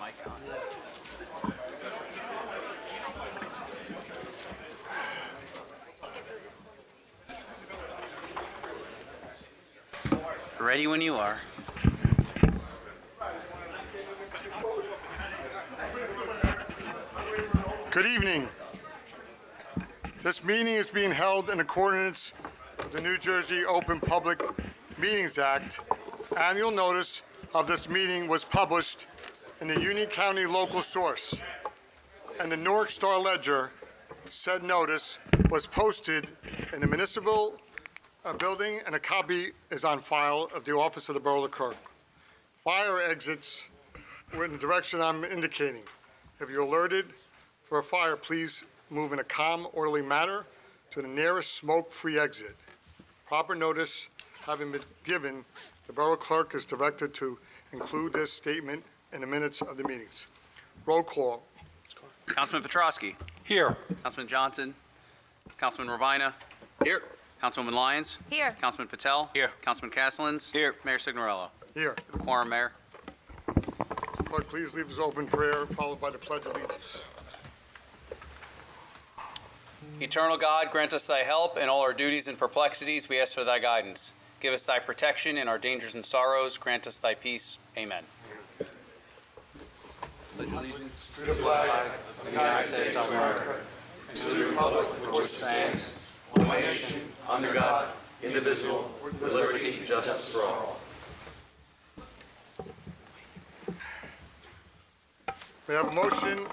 mic on. Ready when you are. Good evening. This meeting is being held in accordance with the New Jersey Open Public Meetings Act. Annual notice of this meeting was published in the Union County Local Source and the Newark Star Ledger. Said notice was posted in the municipal building, and a copy is on file of the office of the Borough Clerk. Fire exits were in the direction I'm indicating. If you're alerted for a fire, please move in a calm, orderly manner to the nearest smoke-free exit. Proper notice having been given, the Borough Clerk is directed to include this statement in the minutes of the meetings. Roll call. Councilman Petrosky. Here. Councilman Johnson. Councilman Ravina. Here. Councilwoman Lyons. Here. Councilman Patel. Here. Councilman Castellans. Here. Mayor Signorello. Here. Quorum, Mayor. Clerk, please lead us open prayer, followed by the Pledge of Allegiance. Eternal God, grant us thy help in all our duties and perplexities. We ask for thy guidance. Give us thy protection in our dangers and sorrows. Grant us thy peace. Amen. Pledge allegiance To the flag of the United States of America, and to the republic for which it stands, one nation, under God, indivisible, with liberty and justice for all. May I have a motion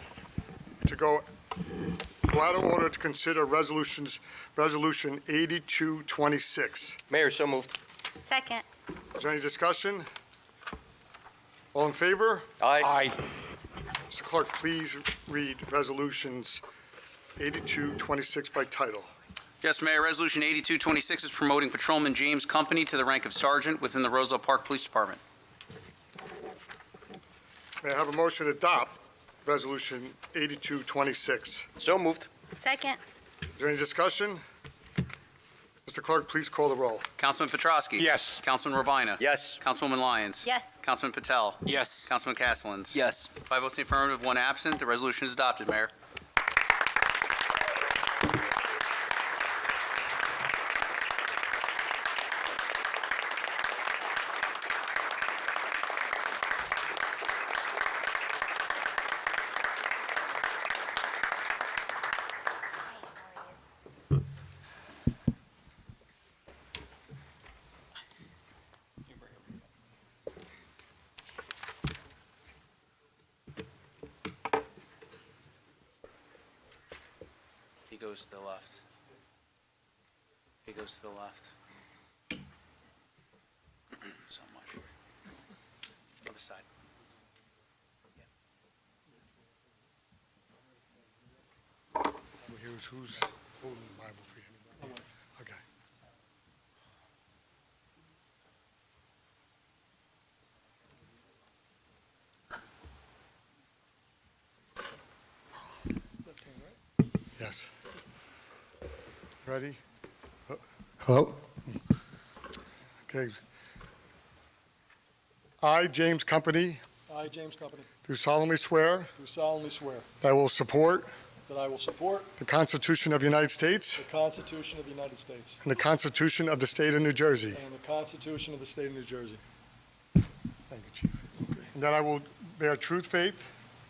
to go out of order to consider Resolution 8226. Mayor, so moved. Second. Is there any discussion? All in favor? Aye. Mr. Clerk, please read Resolutions 8226 by title. Yes, Mayor. Resolution 8226 is promoting Patrolman James Company to the rank of sergeant within the Roselle Park Police Department. May I have a motion to adopt Resolution 8226? So moved. Second. Is there any discussion? Mr. Clerk, please call the roll. Councilman Petrosky. Yes. Councilman Ravina. Yes. Councilwoman Lyons. Yes. Councilman Patel. Yes. Councilman Castellans. Yes. 5 votes in the affirmative, 1 absent. The resolution is adopted, Mayor. He goes to the left. He goes to the left. So much. Other side. Who's holding the Bible for you? Anybody? Okay. Yes. Ready? Hello? Okay. I, James Company, I, James Company, do solemnly swear do solemnly swear that I will support that I will support the Constitution of the United States the Constitution of the United States and the Constitution of the State of New Jersey. and the Constitution of the State of New Jersey, Thank you, Chief. And that I will bear true faith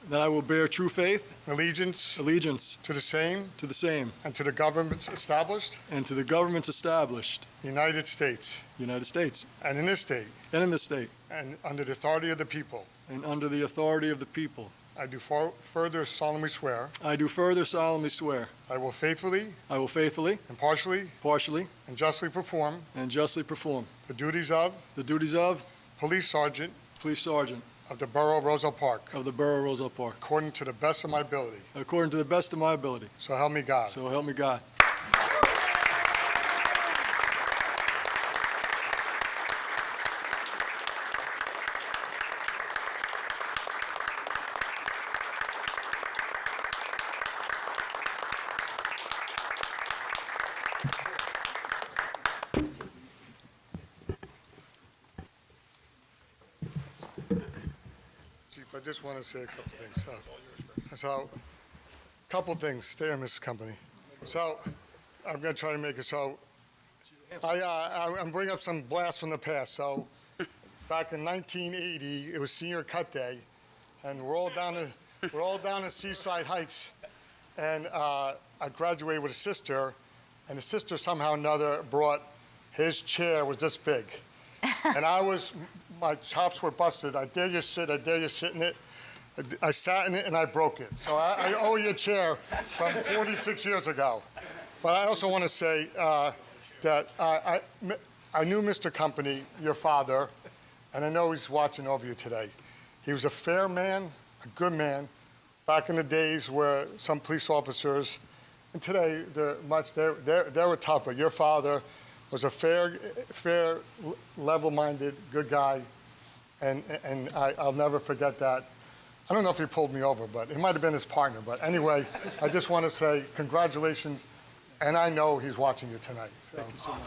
that I will bear true faith, and allegiance allegiance to the same to the same, and to the governments established and to the governments established in the United States in the United States and in this state and in this state, and under the authority of the people. and under the authority of the people. I do further solemnly swear I do further solemnly swear I will faithfully, faithfully, impartially, partially, and justly perform and justly perform the duties of the duties of Police Sergeant Police Sergeant of the Borough of Roselle Park of the Borough of Roselle Park, according to the best of my ability. according to the best of my ability. So help me God. So help me God. I just want to say a couple things. So, couple things. Stay on, Mrs. Company. So, I'm going to try to make it so. I'm bringing up some blasts from the past. So, back in 1980, it was senior cut day, and we're all down in Seaside Heights, and I graduated with a sister, and the sister somehow or another brought his chair was this big, and my chops were busted. I dare you sit in it. I sat in it and I broke it. So I owe you a chair from 46 years ago. But I also want to say that I knew Mr. Company, your father, and I know he's watching over you today. He was a fair man, a good man, back in the days where some police officers, and today they were tough, but your father was a fair, level-minded, good guy, and I'll never forget that. I don't know if he pulled me over, but it might have been his partner. But anyway, I just want to say congratulations, and I know he's watching you tonight. So. Thank you so much.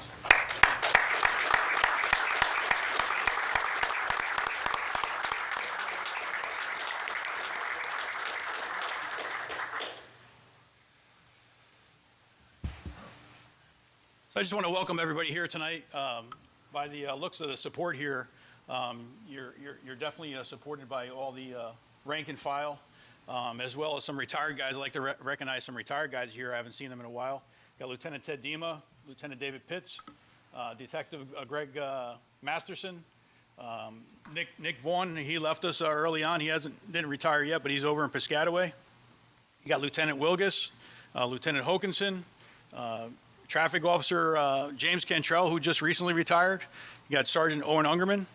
So I just want to welcome everybody here tonight. By the looks of the support here, you're definitely supported by all the rank and file, as well as some retired guys. I'd like to recognize some retired guys here. I haven't seen them in a while. Got Lieutenant Ted Dima, Lieutenant David Pitts, Detective Greg Masterson, Nick Vaughn. He left us early on. He didn't retire yet, but he's over in Piscataway. You got Lieutenant Wilgus, Lieutenant Hokinson, Traffic Officer James Cantrell, who just recently retired. You got Sergeant Owen Ungerman.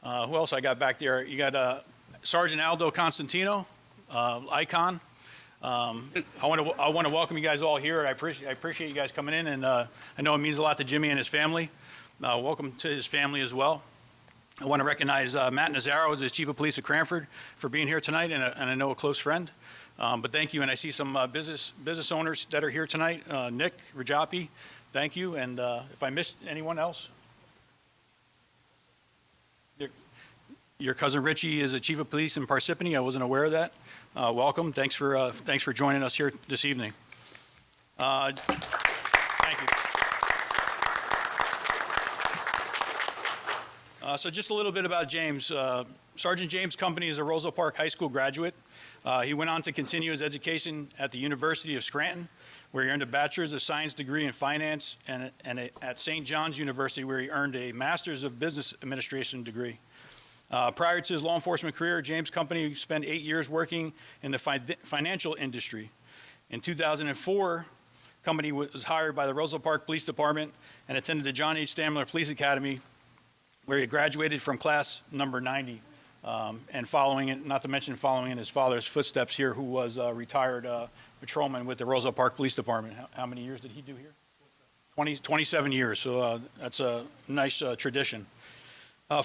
Who else I got back there? You got Sergeant Aldo Constantino, Icon. I want to welcome you guys all here. I appreciate you guys coming in, and I know it means a lot to Jimmy and his family. Welcome to his family as well. I want to recognize Matt Nazaro as the Chief of Police of Cranford for being here tonight, and I know a close friend. But thank you, and I see some business owners that are here tonight. Nick Rajapi, thank you, and if I missed anyone else, your cousin Richie is a chief of police in Parsippany. I wasn't aware of that. Welcome. Thanks for joining us here this evening. Thank you. So just a little bit about James. Sergeant James Company is a Roselle Park High School graduate. He went on to continue his education at the University of Scranton, where he earned a Bachelor's of Science degree in Finance, and at St. John's University, where he earned a Master's of Business Administration degree. Prior to his law enforcement career, James Company spent 8 years working in the financial industry. In 2004, Company was hired by the Roselle Park Police Department and attended the John H. Stamler Police Academy, where he graduated from class number 90. And following in his father's footsteps here, who was a retired patrolman with the Roselle Park Police Department. How many years did he do here? 27 years, so that's a nice tradition.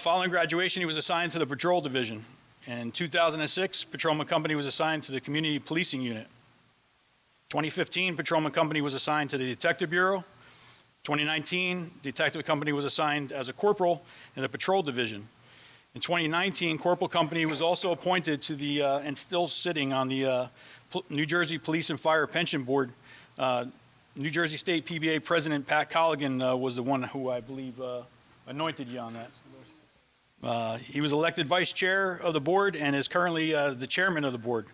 Following graduation, he was assigned to the Patrol Division. In 2006, Patrolman Company was assigned to the Community Policing Unit. 2015, Patrolman Company was assigned to the Detective Bureau. 2019, Detective Company was assigned as a corporal in the Patrol Division. In 2019, Corporal Company was also appointed to the, and still sitting on the New Jersey Police and Fire Pension Board. New Jersey State PBA President Pat Colligan was the one who I believe anointed you on that. He was elected vice chair of the board and is currently the chairman of the board.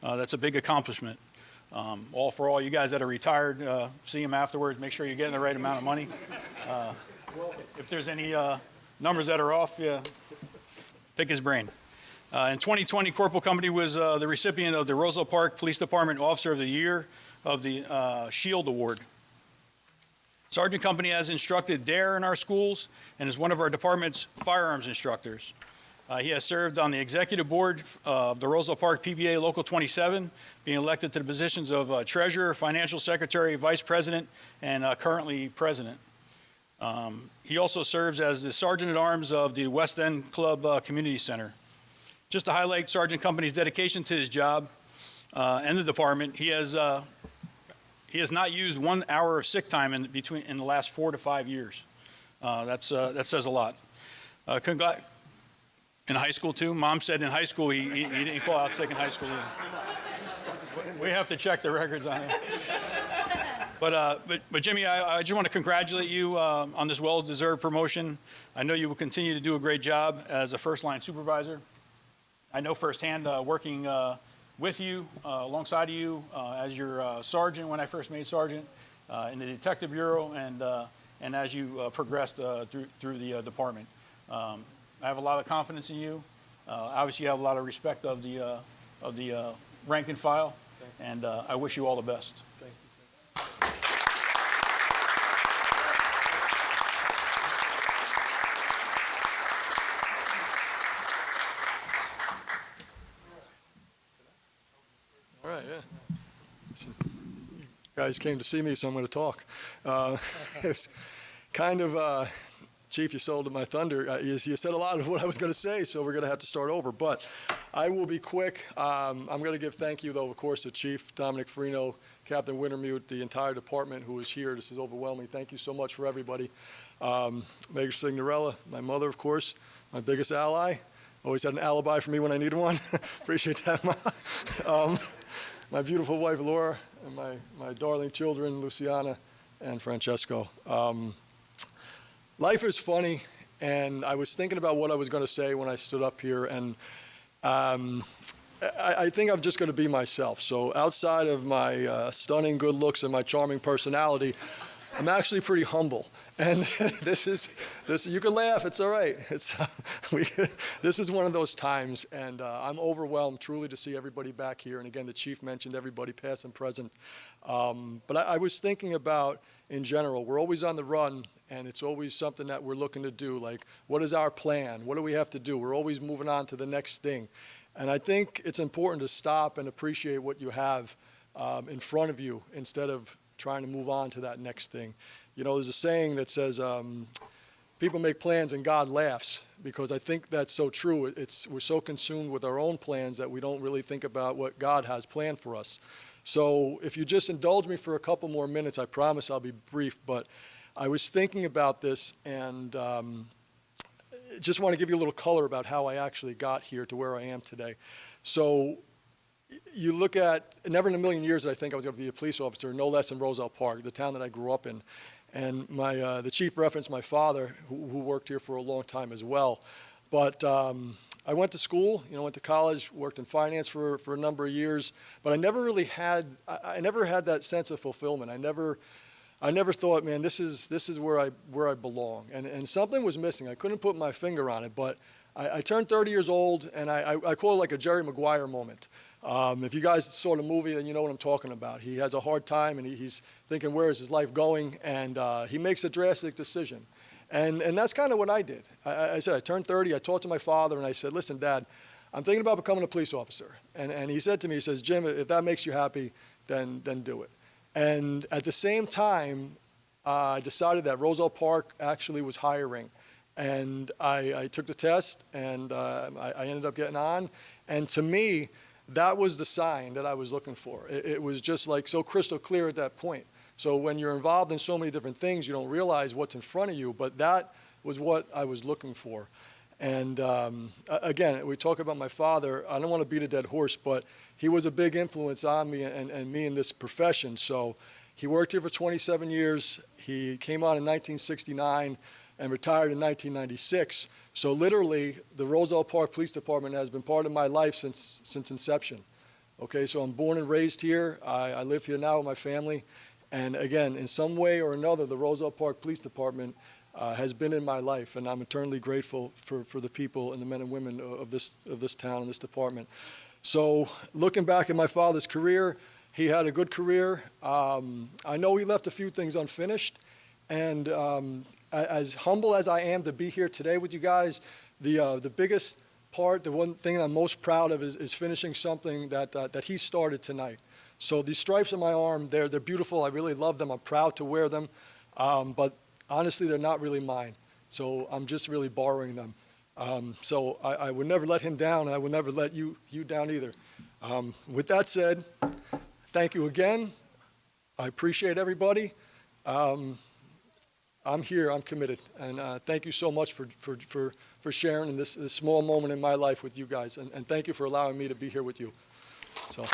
That's a big accomplishment. For all you guys that are retired, see him afterwards, make sure you're getting the right amount of money. If there's any numbers that are off, pick his brain. In 2020, Corporal Company was the recipient of the Roselle Park Police Department Officer of the Year of the SHIELD Award. Sergeant Company has instructed DARE in our schools and is one of our department's firearms instructors. He has served on the executive board of the Roselle Park PBA Local 27, being elected to the positions of treasurer, financial secretary, vice president, and currently president. He also serves as the sergeant at arms of the West End Club Community Center. Just to highlight Sergeant Company's dedication to his job and the department, he has not used 1 hour of sick time in the last 4 to 5 years. That says a lot. In high school too? Mom said in high school he didn't call out sick in high school either. We have to check the records on it. But Jimmy, I just want to congratulate you on this well-deserved promotion. I know you will continue to do a great job as a first-line supervisor. I know firsthand working with you, alongside of you, as your sergeant when I first made sergeant in the Detective Bureau, and as you progressed through the department. I have a lot of confidence in you. Obviously, you have a lot of respect of the rank and file, and I wish you all the best. Thank you. All right, yeah. Listen, you guys came to see me, so I'm going to talk. It was kind of, Chief, you sold my thunder. You said a lot of what I was going to say, so we're going to have to start over. But I will be quick. I'm going to give thank you, though, of course, to Chief Dominic Farino, Captain Wintermute, the entire department who is here. This is overwhelming. Thank you so much for everybody. Major Signorella, my mother, of course, my biggest ally. Always had an alibi for me when I needed one. Appreciate that, Ma. My beautiful wife, Laura, and my darling children, Luciana and Francesco. Life is funny, and I was thinking about what I was going to say when I stood up here, and I think I'm just going to be myself. So outside of my stunning good looks and my charming personality, I'm actually pretty humble. And this you can laugh, it's all right. This is one of those times, and I'm overwhelmed truly to see everybody back here. And again, the Chief mentioned everybody past and present. But I was thinking about, in general, we're always on the run, and it's always something that we're looking to do. Like, what is our plan? What do we have to do? We're always moving on to the next thing. And I think it's important to stop and appreciate what you have in front of you instead of trying to move on to that next thing. You know, there's a saying that says, people make plans and God laughs, because I think that's so true. We're so consumed with our own plans that we don't really think about what God has planned for us. So if you just indulge me for a couple more minutes, I promise I'll be brief, but I was thinking about this, and just want to give you a little color about how I actually got here to where I am today. So you look at, never in a million years did I think I was going to be a police officer, no less in Roselle Park, the town that I grew up in. And the Chief referenced my father, who worked here for a long time as well. But I went to school, went to college, worked in finance for a number of years, but I never really had, I never had that sense of fulfillment. I never thought, man, this is where I belong. And something was missing. I couldn't put my finger on it, but I turned 30 years old, and I call it like a Jerry Maguire moment. If you guys saw the movie, then you know what I'm talking about. He has a hard time, and he's thinking, where is his life going? And he makes a drastic decision. And that's kind of what I did. I said, I turned 30, I talked to my father, and I said, listen, Dad, I'm thinking about becoming a police officer. And he said to me, he says, Jim, if that makes you happy, then do it. And at the same time, I decided that Roselle Park actually was hiring. And I took the test, and I ended up getting on. And to me, that was the sign that I was looking for. It was just like so crystal clear at that point. So when you're involved in so many different things, you don't realize what's in front of you, but that was what I was looking for. And again, we talk about my father. I don't want to beat a dead horse, but he was a big influence on me and me in this profession. So he worked here for 27 years. He came on in 1969 and retired in 1996. So literally, the Roselle Park Police Department has been part of my life since inception. Okay, so I'm born and raised here. I live here now with my family. And again, in some way or another, the Roselle Park Police Department has been in my life, and I'm eternally grateful for the people and the men and women of this town and this department. So looking back at my father's career, he had a good career. I know he left a few things unfinished, and as humble as I am to be here today with you guys, the biggest part, the one thing I'm most proud of is finishing something that he started tonight. So these stripes on my arm, they're beautiful. I really love them. I'm proud to wear them. But honestly, they're not really mine. So I'm just really borrowing them. So I would never let him down, and I would never let you down either. With that said, thank you again. I appreciate everybody. I'm here, I'm committed, and thank you so much for sharing in this small moment in my life with you guys, and thank you for allowing me to be here with you. So.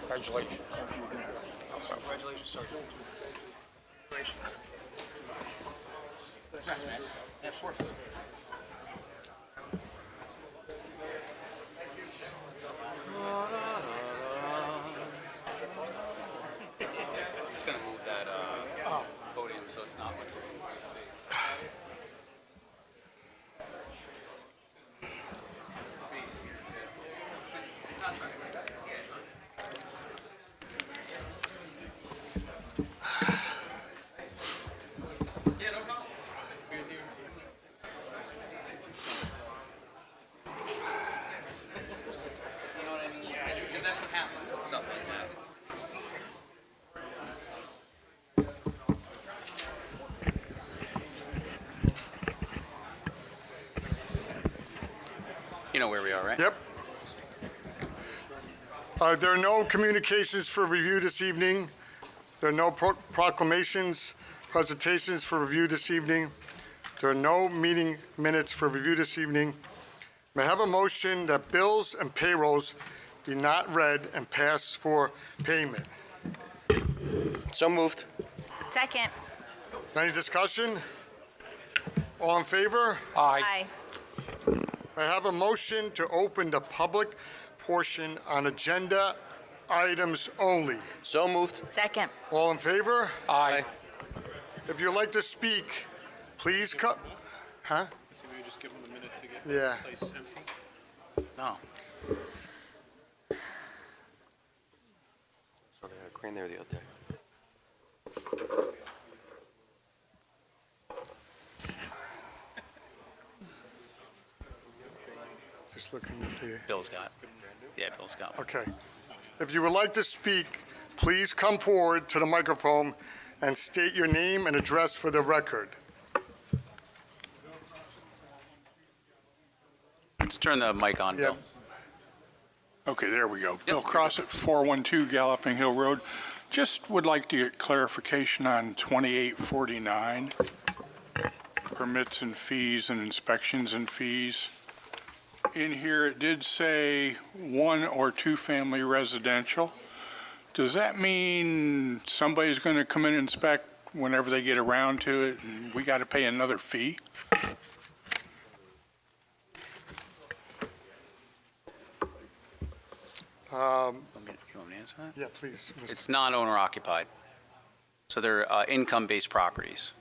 Congratulations. Congratulations, Sergeant. Just gonna move that podium so it's not like because that's what happens with stuff like that. You know where we are, right? Yep. There are no communications for review this evening. There are no proclamations, presentations for review this evening. There are no meeting minutes for review this evening. May I have a motion that bills and payrolls be not read and pass for payment? So moved. Second. Any discussion? All in favor? Aye. I have a motion to open the public portion on agenda items only. So moved. Second. All in favor? Aye. If you'd like to speak, please come. Huh? So we just give them a minute to get Yeah. the place empty? No. So they had a crane there the other day. Just looking at the, Bill's got. Yeah, Bill's got one. okay. If you would like to speak, please come forward to the microphone and state your name and address for the record. Let's turn the mic on, Bill. Yep. Okay, there we go. Bill Cross at 412 Galloping Hill Road. Just would like to get clarification on 2849, permits and fees and inspections and fees. in here, it did say 1 or 2 family residential. Does that mean somebody's going to come in and inspect whenever they get around to it, and we got to pay another fee? You want me to answer that? Yeah, please. Mr. It's not owner occupied. So they're income-based properties.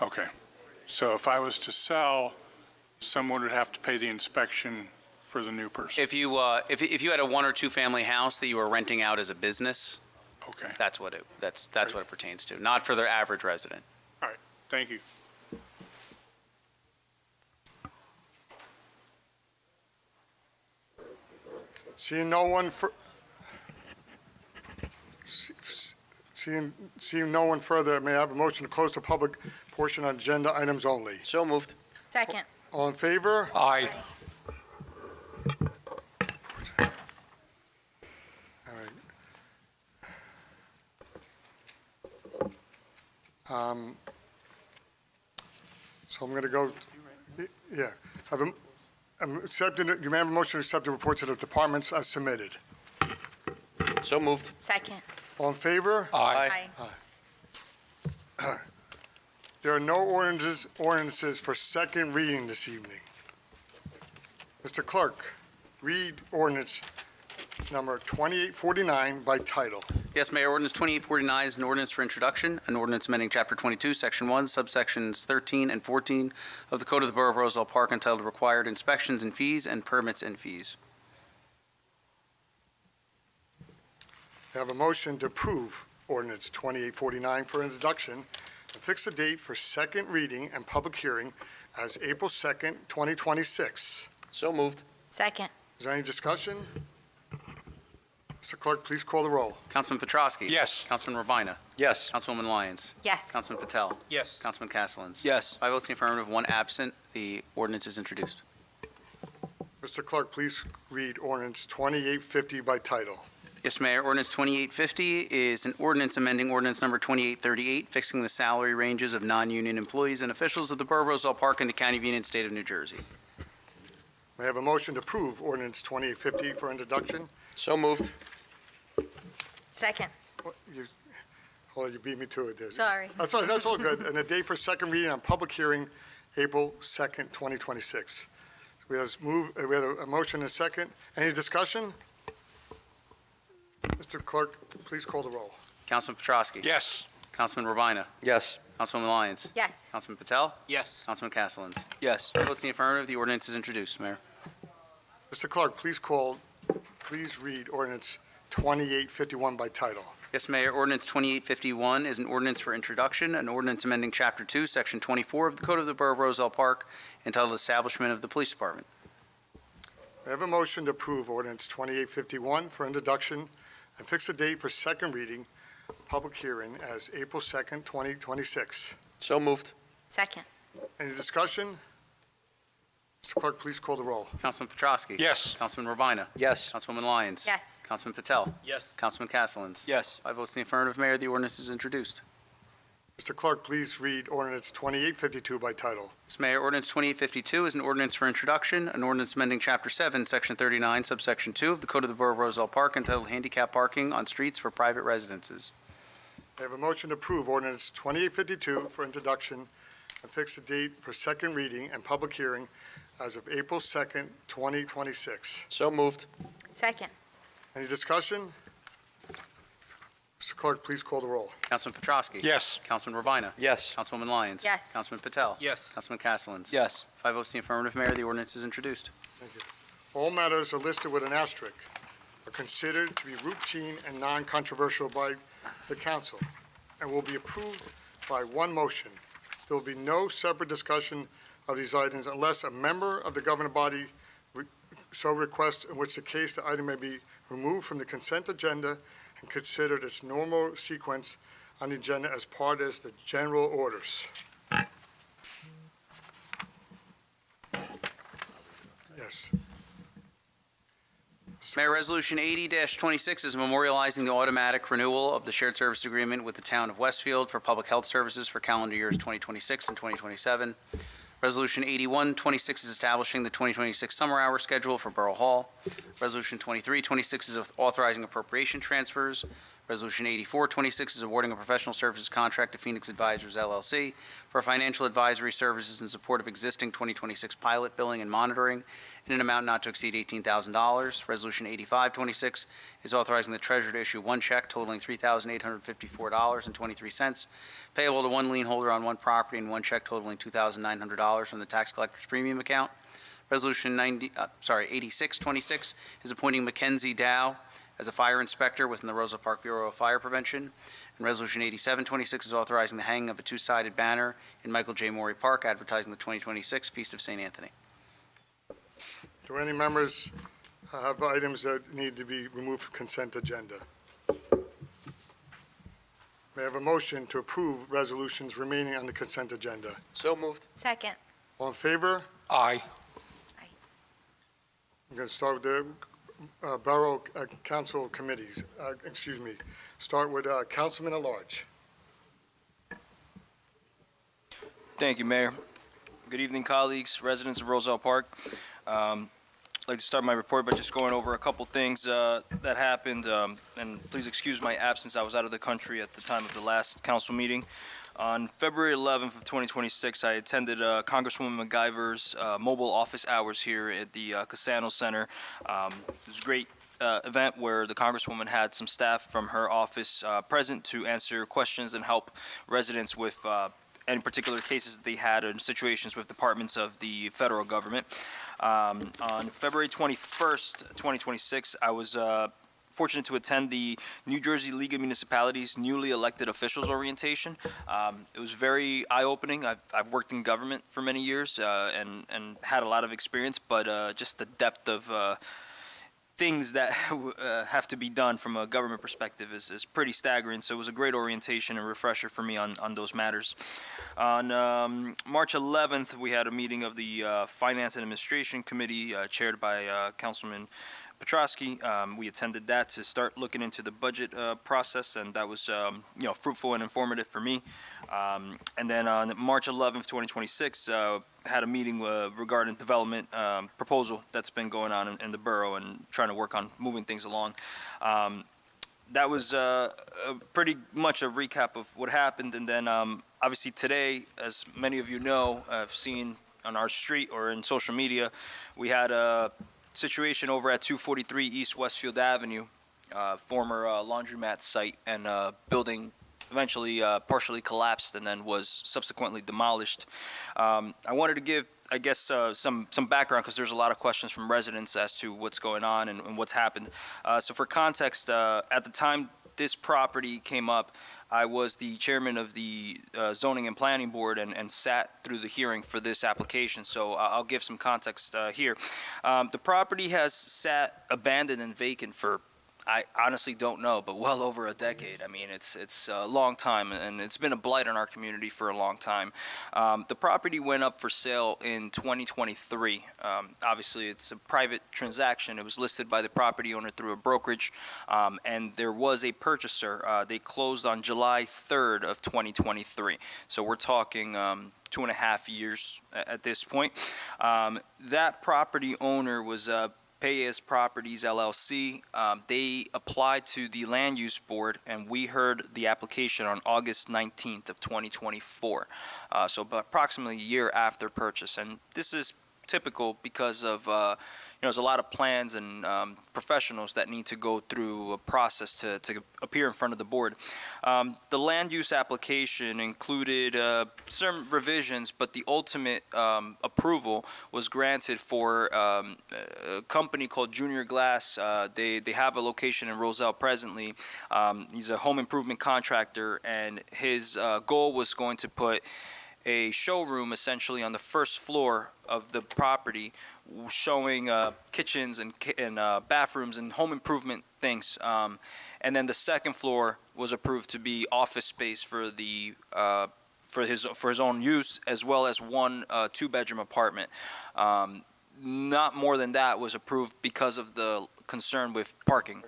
Okay. So if I was to sell, someone would have to pay the inspection for the new person? If you had a 1 or 2 family house that you were renting out as a business, Okay. that's what it pertains to, not for their average resident. All right. Thank you. Seeing no one seeing no one further, may I have a motion to close the public portion on agenda items only? So moved. Second. All in favor? Aye. All right. So I'm going to go, yeah. I'm accepting it. You may have a motion to accept the reports of the departments as submitted. So moved. Second. All in favor? Aye. There are no ordinances for second reading this evening. Mr. Clerk, read ordinance number 2849 by title. Yes, Mayor, ordinance 2849 is an ordinance for introduction, an ordinance amending Chapter 22, Section 1, subsections 13 and 14 of the Code of the Borough of Roselle Park entitled Required Inspections and Fees and Permits and Fees. I have a motion to approve ordinance 2849 for introduction and fix the date for second reading and public hearing as April 2nd, 2026. So moved. Second. Is there any discussion? Mr. Clerk, please call the roll. Councilman Petrosky? Yes. Councilman Rabina? Yes. Councilwoman Lyons? Yes. Councilman Patel? Yes. Councilman Castellans? Yes. 5 votes in the affirmative, 1 absent. The ordinance is introduced. Mr. Clerk, please read ordinance 2850 by title. Yes, Mayor. Ordinance 2850 is an ordinance amending ordinance number 2838, fixing the salary ranges of non-union employees and officials of the Borough of Roselle Park and the County of Union, State of New Jersey. May I have a motion to approve ordinance 2850 for introduction? So moved. Second. Hold on, you beat me to it there. Sorry. That's all good. And the date for second reading on public hearing, April 2nd, 2026. We had a motion and a second. Any discussion? Mr. Clerk, please call the roll. Councilman Petrosky? Yes. Councilman Rabina? Yes. Councilwoman Lyons? Yes. Councilman Patel? Yes. Councilman Castellans? Yes. 5 votes in the affirmative, the ordinance is introduced, Mayor. Mr. Clerk, please read ordinance 2851 by title. Yes, Mayor. Ordinance 2851 is an ordinance for introduction, an ordinance amending Chapter 2, Section 24 of the Code of the Borough of Roselle Park entitled Establishment of the Police Department. I have a motion to approve ordinance 2851 for introduction and fix the date for second reading, public hearing as April 2nd, 2026. So moved. Second. Any discussion? Mr. Clerk, please call the roll. Councilman Petrosky? Yes. Councilman Rabina? Yes. Councilwoman Lyons? Yes. Councilman Patel? Yes. Councilman Castellans? Yes. 5 votes in the affirmative, Mayor. The ordinance is introduced. Mr. Clerk, please read ordinance 2852 by title. Yes, Mayor. Ordinance 2852 is an ordinance for introduction, an ordinance amending Chapter 7, Section 39, subsection 2 of the Code of the Borough of Roselle Park entitled Handicap Parking on Streets for Private Residences. I have a motion to approve ordinance 2852 for introduction and fix the date for second reading and public hearing as of April 2nd, 2026. So moved. Second. Any discussion? Mr. Clerk, please call the roll. Councilman Petrosky? Yes. Councilman Rabina? Yes. Councilwoman Lyons? Yes. Councilman Patel? Yes. Councilman Castellans? Yes. 5 votes in the affirmative, Mayor. The ordinance is introduced. Thank you. All matters are listed with an asterisk, are considered to be routine and non-controversial by the council, and will be approved by one motion. There will be no separate discussion of these items unless a member of the governing body so requests, in which the case the item may be removed from the consent agenda and considered its normal sequence on the agenda as part of the general orders. Yes. Mayor, Resolution 80-26 is memorializing the automatic renewal of the shared service agreement with the town of Westfield for public health services for calendar years 2026 and 2027. Resolution 8126 is establishing the 2026 summer hour schedule for Borough Hall. Resolution 2326 is authorizing appropriation transfers. Resolution 8426 is awarding a professional services contract to Phoenix Advisors LLC for financial advisory services in support of existing 2026 pilot billing and monitoring in an amount not to exceed $18,000. Resolution 8526 is authorizing the treasurer to issue one check totaling $3,854.23 payable to one lien holder on one property and one check totaling $2,900 from the tax collector's premium account. Resolution 8626 is appointing Mackenzie Dow as a fire inspector within the Roselle Park Bureau of Fire Prevention. And Resolution 8726 is authorizing the hanging of a two-sided banner in Michael J. Morey Park advertising the 2026 Feast of St. Anthony. Do any members have items that need to be removed from consent agenda? May I have a motion to approve resolutions remaining on the consent agenda? So moved. Second. All in favor? Aye. I'm going to start with the Borough Council Committees. Start with Councilman at Large. Thank you, Mayor. Good evening, colleagues, residents of Roselle Park. I'd like to start my report by just going over a couple things that happened, and please excuse my absence. I was out of the country at the time of the last council meeting. On February 11th of 2026, I attended Congresswoman MacGyver's mobile office hours here at the Cassano Center. It was a great event where the Congresswoman had some staff from her office present to answer questions and help residents with any particular cases that they had in situations with departments of the federal government. On February 21st, 2026, I was fortunate to attend the New Jersey League of Municipalities newly elected officials orientation. It was very eye-opening. I've worked in government for many years and had a lot of experience, but just the depth of things that have to be done from a government perspective is pretty staggering. So it was a great orientation and refresher for me on those matters. On March 11th, we had a meeting of the Finance and Administration Committee chaired by Councilman Petrosky. We attended that to start looking into the budget process, and that was fruitful and informative for me. And then on March 11th, 2026, had a meeting regarding development proposal that's been going on in the borough and trying to work on moving things along. That was pretty much a recap of what happened. And then obviously today, as many of you know, I've seen on our street or in social media, we had a situation over at 243 East Westfield Avenue, former laundromat site, and building eventually partially collapsed and then was subsequently demolished. I wanted to give, I guess, some background because there's a lot of questions from residents as to what's going on and what's happened. So for context, at the time this property came up, I was the chairman of the Zoning and Planning Board and sat through the hearing for this application. So I'll give some context here. The property has sat abandoned and vacant for, I honestly don't know, but well over a decade. I mean, it's a long time, and it's been a blight on our community for a long time. The property went up for sale in 2023. Obviously, it's a private transaction. It was listed by the property owner through a brokerage, and there was a purchaser. They closed on July 3rd of 2023. So we're talking 2.5 years at this point. That property owner was Payas Properties LLC. They applied to the Land Use Board, and we heard the application on August 19th of 2024. So approximately a year after purchase. And this is typical because of there's a lot of plans and professionals that need to go through a process to appear in front of the board. The land use application included some revisions, but the ultimate approval was granted for a company called Junior Glass. They have a location in Roselle presently. He's a home improvement contractor, and his goal was going to put a showroom essentially on the first floor of the property, showing kitchens and bathrooms and home improvement things. And then the second floor was approved to be office space for the for his own use, as well as one 2-bedroom apartment. Not more than that was approved because of the concerned with parking.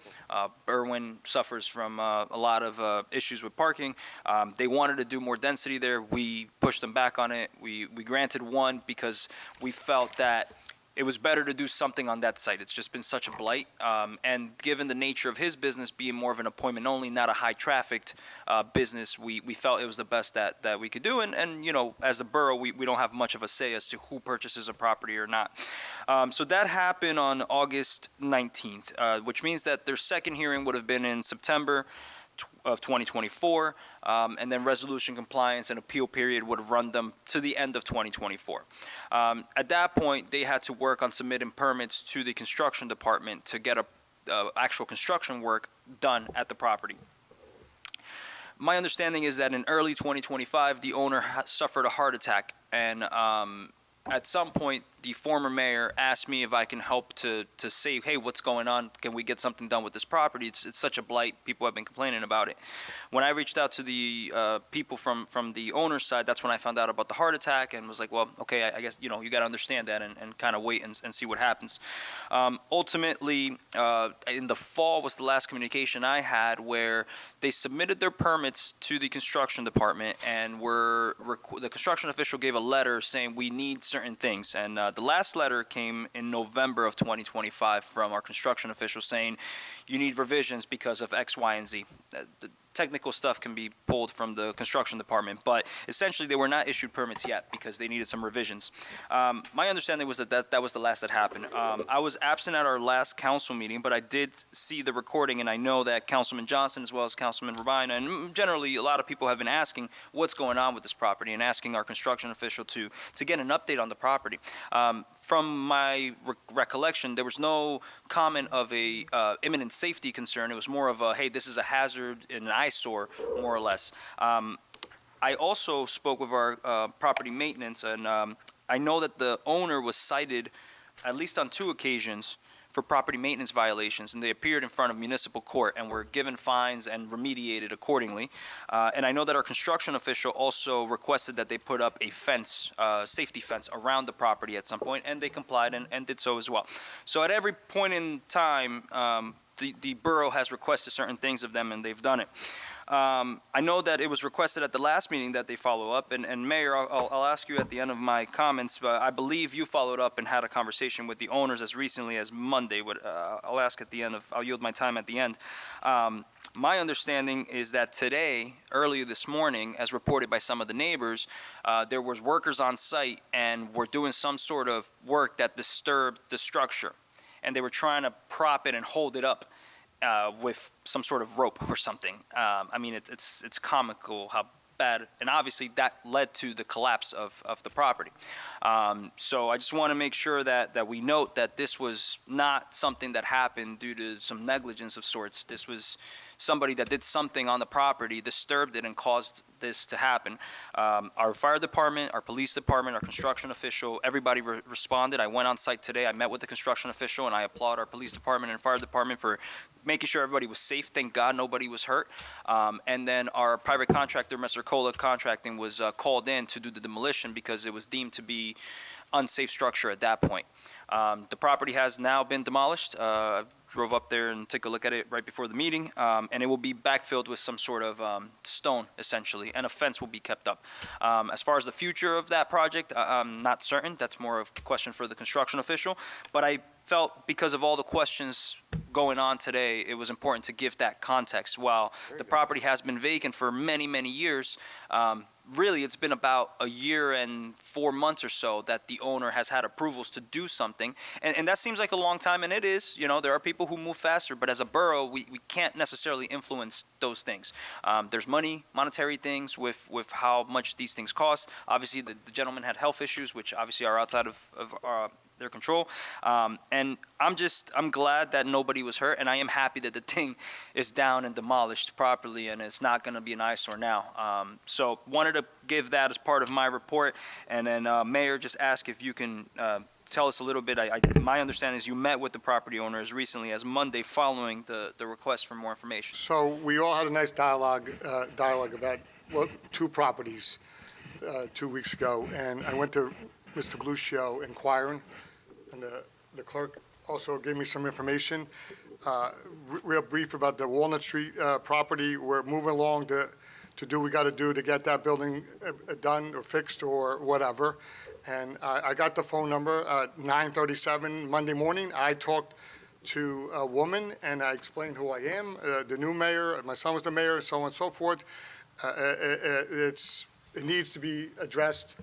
Berwyn suffers from a lot of issues with parking. They wanted to do more density there. We pushed them back on it. We granted one because we felt that it was better to do something on that site. It's just been such a blight. And given the nature of his business being more of an appointment only, not a high-trafficked business, we felt it was the best that we could do. And you know, as a borough, we don't have much of a say as to who purchases a property or not. So that happened on August 19th, which means that their second hearing would have been in September of 2024, and then resolution compliance and appeal period would have run them to the end of 2024. At that point, they had to work on submitting permits to the construction department to get actual construction work done at the property. My understanding is that in early 2025, the owner suffered a heart attack, and at some point, the former mayor asked me if I can help to say, hey, what's going on? Can we get something done with this property? It's such a blight. People have been complaining about it. When I reached out to the people from the owner's side, that's when I found out about the heart attack and was like, well, okay, I guess, you know, you got to understand that and kind of wait and see what happens. Ultimately, in the fall was the last communication I had where they submitted their permits to the construction department and the construction official gave a letter saying we need certain things. And the last letter came in November of 2025 from our construction official saying you need revisions because of X, Y, and Z. The technical stuff can be pulled from the construction department, but essentially they were not issued permits yet because they needed some revisions. My understanding was that was the last that happened. I was absent at our last council meeting, but I did see the recording, and I know that Councilman Johnson as well as Councilman Rabina, and generally a lot of people have been asking what's going on with this property and asking our construction official to get an update on the property. From my recollection, there was no comment of a imminent safety concern. It was more of a, hey, this is a hazard and an eyesore, more or less. I also spoke with our property maintenance, and I know that the owner was cited at least on 2 occasions for property maintenance violations, and they appeared in front of municipal court and were given fines and remediated accordingly. And I know that our construction official also requested that they put up a fence, safety fence around the property at some point, and they complied and did so as well. So at every point in time, the borough has requested certain things of them, and they've done it. I know that it was requested at the last meeting that they follow up, and Mayor, I'll ask you at the end of my comments, but I believe you followed up and had a conversation with the owners as recently as Monday. I'll ask at the end I'll yield my time at the end. My understanding is that today, earlier this morning, as reported by some of the neighbors, there was workers on site and were doing some sort of work that disturbed the structure, and they were trying to prop it and hold it up with some sort of rope or something. I mean, it's comical how bad, and obviously that led to the collapse of the property. So I just want to make sure that we note that this was not something that happened due to some negligence of sorts. This was somebody that did something on the property, disturbed it, and caused this to happen. Our fire department, our police department, our construction official, everybody responded. I went on site today. I met with the construction official, and I applaud our police department and fire department for making sure everybody was safe. Thank God nobody was hurt. And then our private contractor, Mr. Cola Contracting, was called in to do the demolition because it was deemed to be unsafe structure at that point. The property has now been demolished. I drove up there and took a look at it right before the meeting, and it will be backfilled with some sort of stone, essentially, and a fence will be kept up. As far as the future of that project, I'm not certain. That's more of a question for the construction official, but I felt because of all the questions going on today, it was important to give that context. While the property has been vacant for many, many years, really it's been about a year and 4 months or so that the owner has had approvals to do something. And that seems like a long time, and it is. You know, there are people who move faster, but as a borough, we can't necessarily influence those things. There's monetary things with how much these things cost. Obviously, the gentleman had health issues, which obviously are outside of their control. And I'm glad that nobody was hurt, and I am happy that the thing is down and demolished properly, and it's not going to be an eyesore now. So wanted to give that as part of my report, and then Mayor, just ask if you can tell us a little bit. My understanding is you met with the property owner as recently as Monday following the request for more information. So we all had a nice dialogue about 2 properties 2 weeks ago, and I went to Mr. Blue's show inquiring, and the clerk also gave me some information. Real brief about the Walnut Street property. We're moving along to do what we got to do to get that building done or fixed or whatever. And I got the phone number at 9:37 Monday morning. I talked to a woman, and I explained who I am, the new mayor, my son was the mayor, so on and so forth. It needs to be addressed,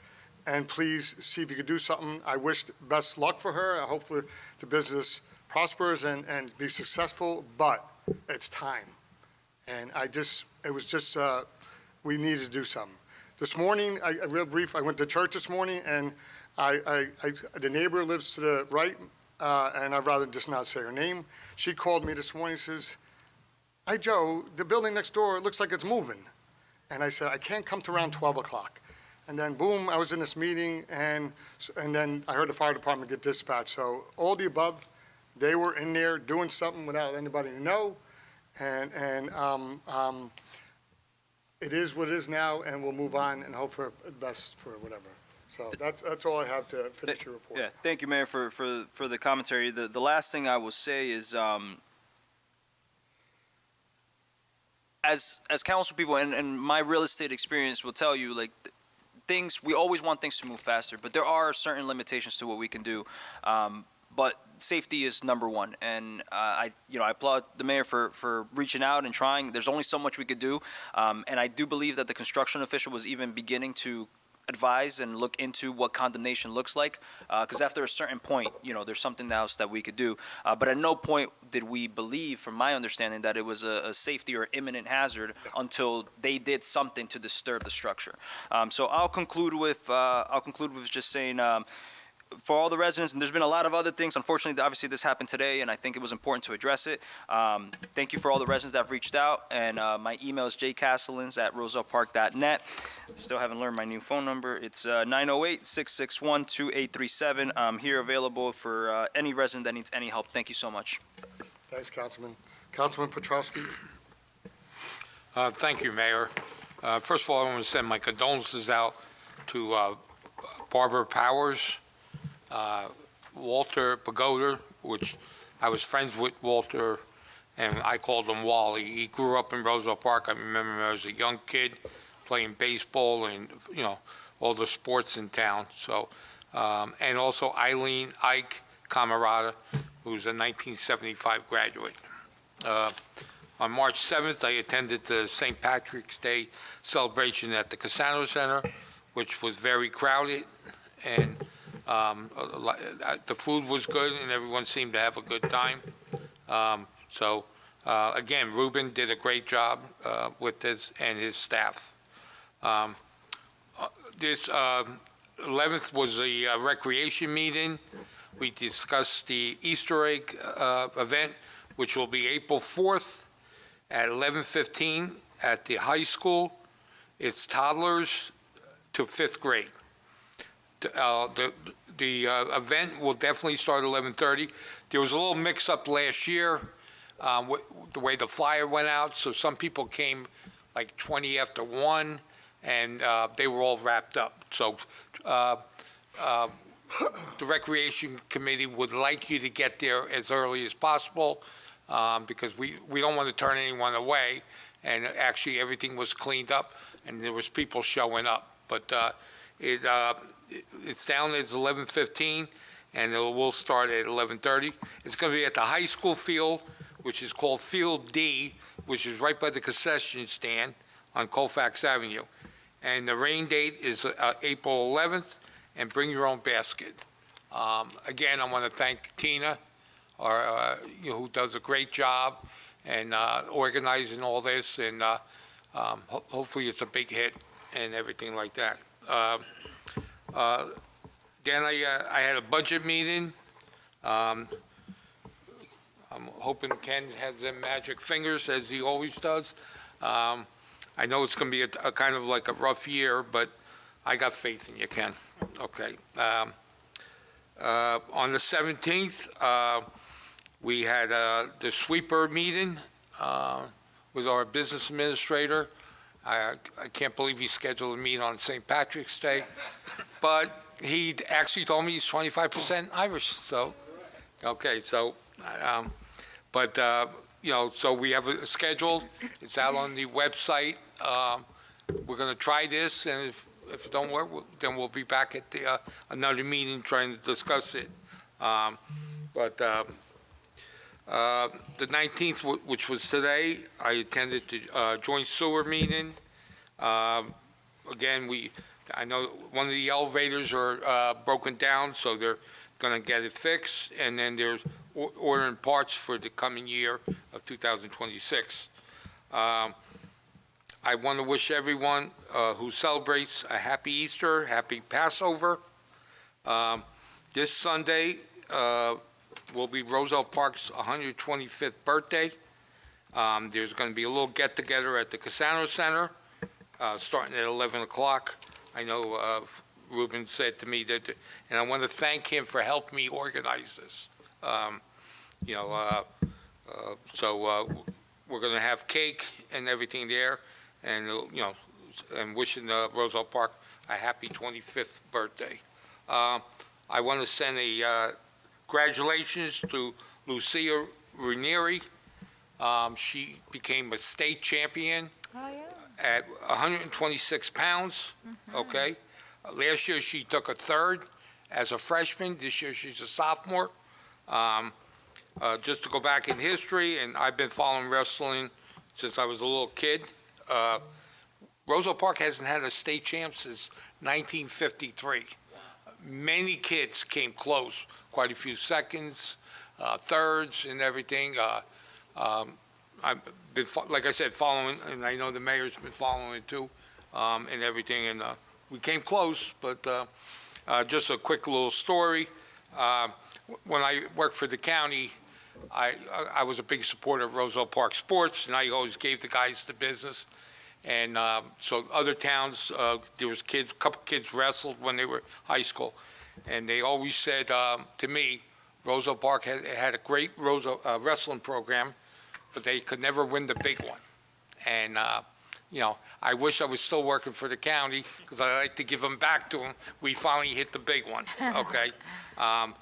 and please see if you could do something. I wish best luck for her. I hope the business prospers and be successful, but it's time. And we needed to do something. This morning, real brief, I went to church this morning, and the neighbor lives to the right, and I'd rather just not say her name. She called me this morning and says, "Hi, Joe, the building next door looks like it's moving." And I said, "I can't come to around 12 o'clock. And then, boom, I was in this meeting, and then I heard the fire department get dispatched. So all the above, they were in there doing something without anybody to know. And it is what it is now, and we'll move on and hope for the best for whatever. So that's all I have to finish your report. Yeah, thank you, Mayor, for the commentary. The last thing I will say is, as council people, and my real estate experience will tell you, like, we always want things to move faster, but there are certain limitations to what we can do. But safety is number one, and I applaud the mayor for reaching out and trying. There's only so much we could do, and I do believe that the construction official was even beginning to advise and look into what condemnation looks like, because after a certain point, there's something else that we could do. But at no point did we believe, from my understanding, that it was a safety or imminent hazard until they did something to disturb the structure. So I'll conclude with just saying, for all the residents, and there's been a lot of other things. Unfortunately, obviously, this happened today, and I think it was important to address it. Thank you for all the residents that have reached out, and my email is jcastelins@rosellepark.net. Still haven't learned my new phone number. It's 908-661-2837. I'm here available for any resident that needs any help. Thank you so much. Thanks, Councilman. Councilman Petrowski. Thank you, Mayor. First of all, I want to send my condolences out to Barbara Powers, Walter Pagoda, which I was friends with Walter, and I called him Wally. He grew up in Roselle Park. I remember him as a young kid playing baseball and, all the sports in town. So, and also Eileen Ike Camarada, who's a 1975 graduate. On March 7th, I attended the St. Patrick's Day celebration at the Cassano Center, which was very crowded, and the food was good, and everyone seemed to have a good time. Again, Ruben did a great job with this and his staff. This 11th was a recreation meeting. We discussed the Easter egg event, which will be April 4th at 11:15 at the high school. It's toddlers to 5th grade. The event will definitely start at 11:30. There was a little mix-up last year with the way the flyer went out, so some people came like 20 after 1, and they were all wrapped up. So the Recreation Committee would like you to get there as early as possible, because we don't want to turn anyone away, and actually everything was cleaned up, and there was people showing up. But it's down as 11:15, and it will start at 11:30. It's going to be at the high school field, which is called Field D, which is right by the concession stand on Colfax Avenue. And the rain date is April 11th, and bring your own basket. Again, I want to thank Tina, who does a great job and organizing all this, and hopefully it's a big hit and everything like that. Then I had a budget meeting. I'm hoping Ken has them magic fingers, as he always does. I know it's going to be a kind of like a rough year, but I got faith in you, Ken. Okay. On the 17th, we had the sweeper meeting with our business administrator. I can't believe he scheduled a meeting on St. Patrick's Day, but he actually told me he's 25% Irish, so Okay, so, so we have a schedule. It's out on the website. We're going to try this, and if it don't work, then we'll be back at the another meeting trying to discuss it. The 19th, which was today, I attended the joint sewer meeting. Again, I know one of the elevators are broken down, so they're going to get it fixed, and then there's ordering parts for the coming year of 2026. I want to wish everyone who celebrates a happy Easter, happy Passover. This Sunday will be Roselle Park's 125th birthday. There's going to be a little get-together at the Casano Center, starting at 11 o'clock. I know Ruben said to me that, and I want to thank him for helping me organize this. So we're going to have cake and everything there, and and wishing Roselle Park a happy 25th birthday. I want to send a congratulations to Lucia Ranieri. She became a state champion at 126 pounds. Okay. Last year she took a third as a freshman. This year she's a sophomore. Just to go back in history, and I've been following wrestling since I was a little kid. Roselle Park hasn't had a state champ since 1953. Many kids came close, quite a few seconds, thirds, and everything. I've been, like I said, following, and I know the mayor's been following it too, and everything. And we came close, but just a quick little story. When I worked for the county, I was a big supporter of Roselle Park sports, and I always gave the guys the business. And so other towns, there was a couple kids wrestled when they were high school, and they always said to me, Roselle Park had a great wrestling program, but they could never win the big one. And I wish I was still working for the county, because I like to give them back to them. We finally hit the big one. Okay. I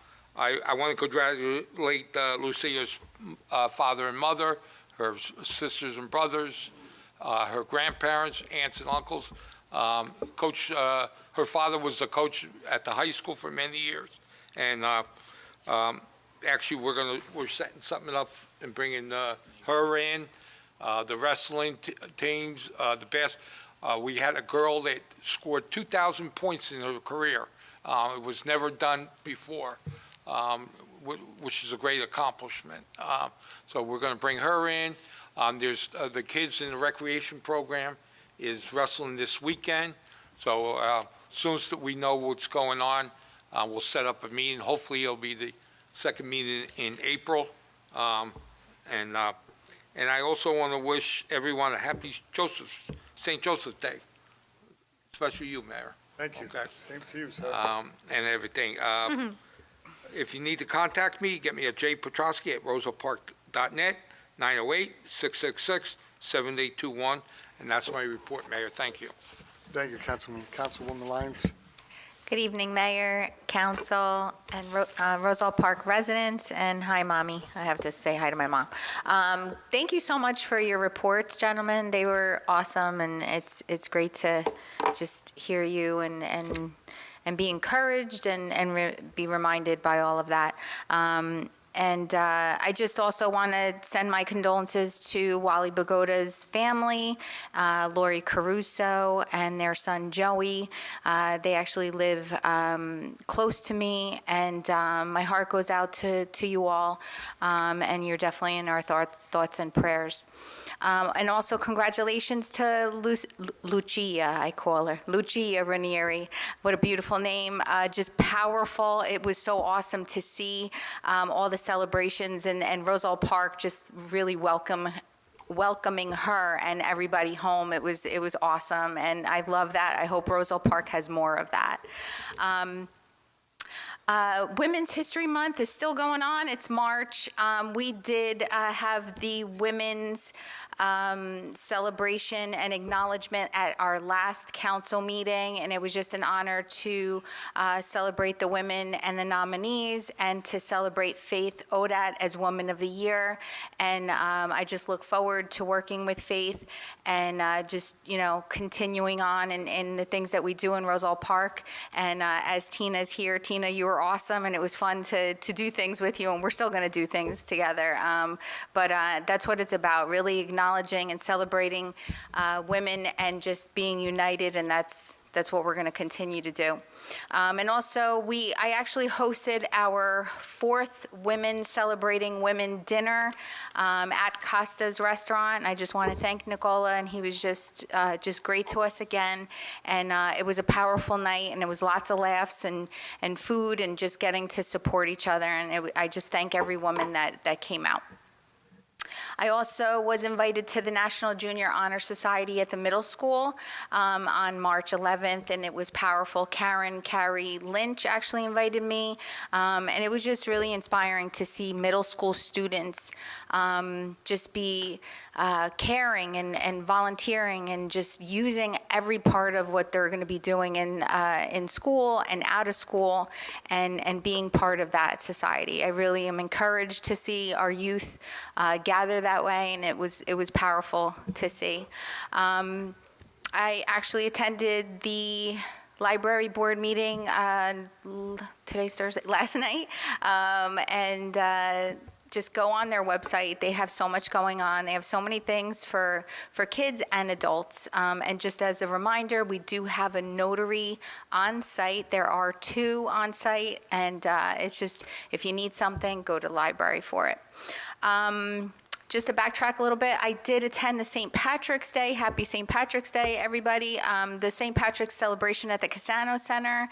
want to congratulate Lucia's father and mother, her sisters and brothers, her grandparents, aunts and uncles. Coach, her father was the coach at the high school for many years, and actually we're setting something up and bringing her in, the wrestling teams, the best. We had a girl that scored 2,000 points in her career. It was never done before, which is a great accomplishment. So we're going to bring her in. There's the kids in the recreation program is wrestling this weekend. So as soon as we know what's going on, we'll set up a meeting. Hopefully it'll be the second meeting in April. And I also want to wish everyone a happy St. Joseph's Day, especially you, Mayor. Thank you. Okay. Same to you, sir. And everything. If you need to contact me, get me at jpotrosky@rosellepark.net, 908-666-7821, and that's my report, Mayor. Thank you. Thank you, Councilman. Councilwoman Lyons. Good evening, Mayor, Council, and Roselle Park residents, and hi, Mommy. I have to say hi to my mom. Thank you so much for your reports, gentlemen. They were awesome, and it's great to just hear you and be encouraged and be reminded by all of that. And I just also want to send my condolences to Wally Bogota's family, Lori Caruso, and their son Joey. They actually live close to me, and my heart goes out to you all, and you're definitely in our thoughts and prayers. And also congratulations to Lucia, I call her, Lucia Ranieri. What a beautiful name, just powerful. It was so awesome to see all the celebrations, and Roselle Park just really welcoming her and everybody home. It was awesome, and I love that. I hope Roselle Park has more of that. Women's History Month is still going on. It's March. We did have the women's celebration and acknowledgement at our last council meeting, and it was just an honor to celebrate the women and the nominees and to celebrate Faith Odat as Woman of the Year. And I just look forward to working with Faith and just, continuing on in the things that we do in Roselle Park. And as Tina's here, Tina, you were awesome, and it was fun to do things with you, and we're still going to do things together. But that's what it's about, really acknowledging and celebrating women and just being united, and that's what we're going to continue to do. And also, I actually hosted our 4th Women Celebrating Women dinner at Costa's restaurant. And I just want to thank Nicola, and he was just great to us again. And it was a powerful night, and it was lots of laughs and food and just getting to support each other. And I just thank every woman that came out. I also was invited to the National Junior Honor Society at the middle school on March 11th, and it was powerful. Carrie Lynch actually invited me, and it was just really inspiring to see middle school students just be caring and volunteering and just using every part of what they're going to be doing in school and out of school and being part of that society. I really am encouraged to see our youth gather that way, and it was powerful to see. I actually attended the library board meeting, today's Thursday, last night, and just go on their website. They have so much going on. They have so many things for kids and adults. And just as a reminder, we do have a notary on site. There are 2 on site, and it's just, if you need something, go to the library for it. Just to backtrack a little bit, I did attend the St. Patrick's Day. Happy St. Patrick's Day, everybody. The St. Patrick's celebration at the Cassano Center.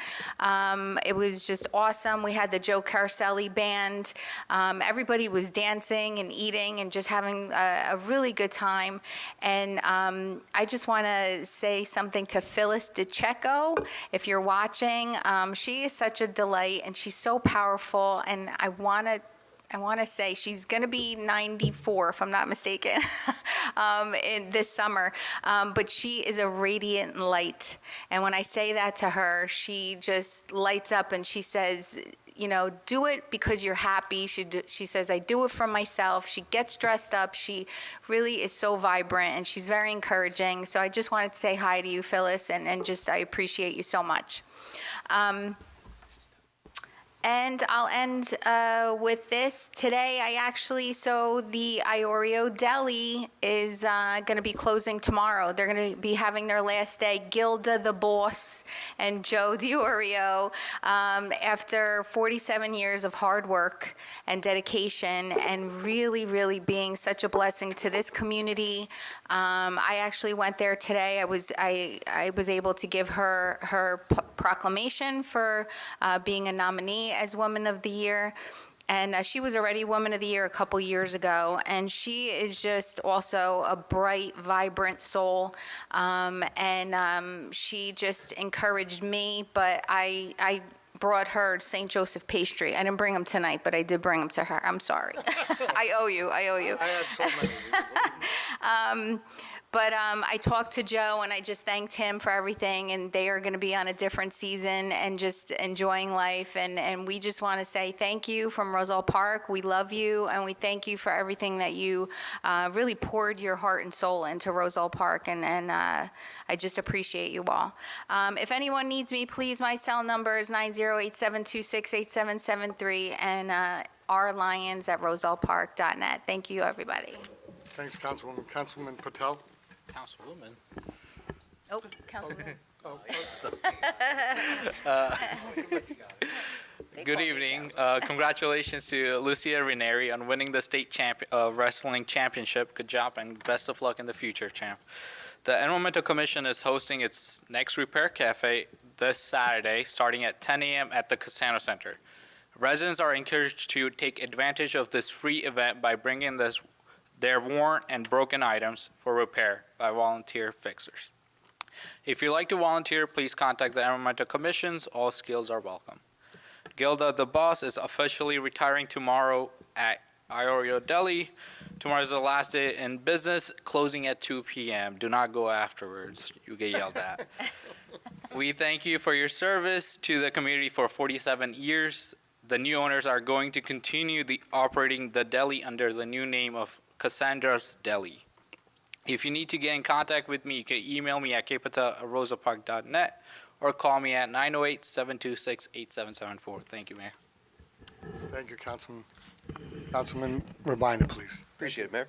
It was just awesome. We had the Joe Caroselli band. Everybody was dancing and eating and just having a really good time. And I just want to say something to Phyllis DeCecco. If you're watching, she is such a delight, and she's so powerful, and I want to say she's going to be 94, if I'm not mistaken, in this summer. But she is a radiant light. And when I say that to her, she just lights up and she says, do it because you're happy. She says, I do it for myself. She gets dressed up. She really is so vibrant, and she's very encouraging. So I just wanted to say hi to you, Phyllis, and just I appreciate you so much. And I'll end with this. Today, so the Iorio Deli is going to be closing tomorrow. They're going to be having their last day. Gilda, the boss, and Joe Diorio, after 47 years of hard work and dedication and really, really being such a blessing to this community. I actually went there today. I was able to give her proclamation for being a nominee as Woman of the Year. And she was already Woman of the Year a couple years ago. And she is just also a bright, vibrant soul. And she just encouraged me. But I brought her St. Joseph pastry. I didn't bring them tonight, but I did bring them to her. I'm sorry. I owe you. I had so many. But I talked to Joe, and I just thanked him for everything, and they are going to be on a different season and just enjoying life. And we just want to say thank you from Roselle Park. We love you, and we thank you for everything that you really poured your heart and soul into Roselle Park, and I just appreciate you all. If anyone needs me, please, my cell number is 908-726-8773, and rlyons@rosellepark.net. Thank you, everybody. Thanks, Councilwoman. Councilman Patel? Councilwoman. Oh, Councilman. Good evening. Congratulations to Lucia Ranieri on winning the state wrestling championship. Good job and best of luck in the future, champ. The Environmental Commission is hosting its next Repair Cafe this Saturday, starting at 10 a.m. at the Cassano Center. Residents are encouraged to take advantage of this free event by bringing their worn and broken items for repair by volunteer fixers. If you'd like to volunteer, please contact the Environmental Commissions. All skills are welcome. Gilda, the boss, is officially retiring tomorrow at Iorio Deli. Tomorrow is the last day in business, closing at 2 p.m. Do not go afterwards. You get yelled at. We thank you for your service to the community for 47 years. The new owners are going to continue operating the deli under the new name of Cassandra's Deli. If you need to get in contact with me, you can email me at kpata@rosapark.net or call me at 908-726-8774. Thank you, Mayor. Thank you, Councilman. Councilman Rabina, please. Appreciate it, Mayor.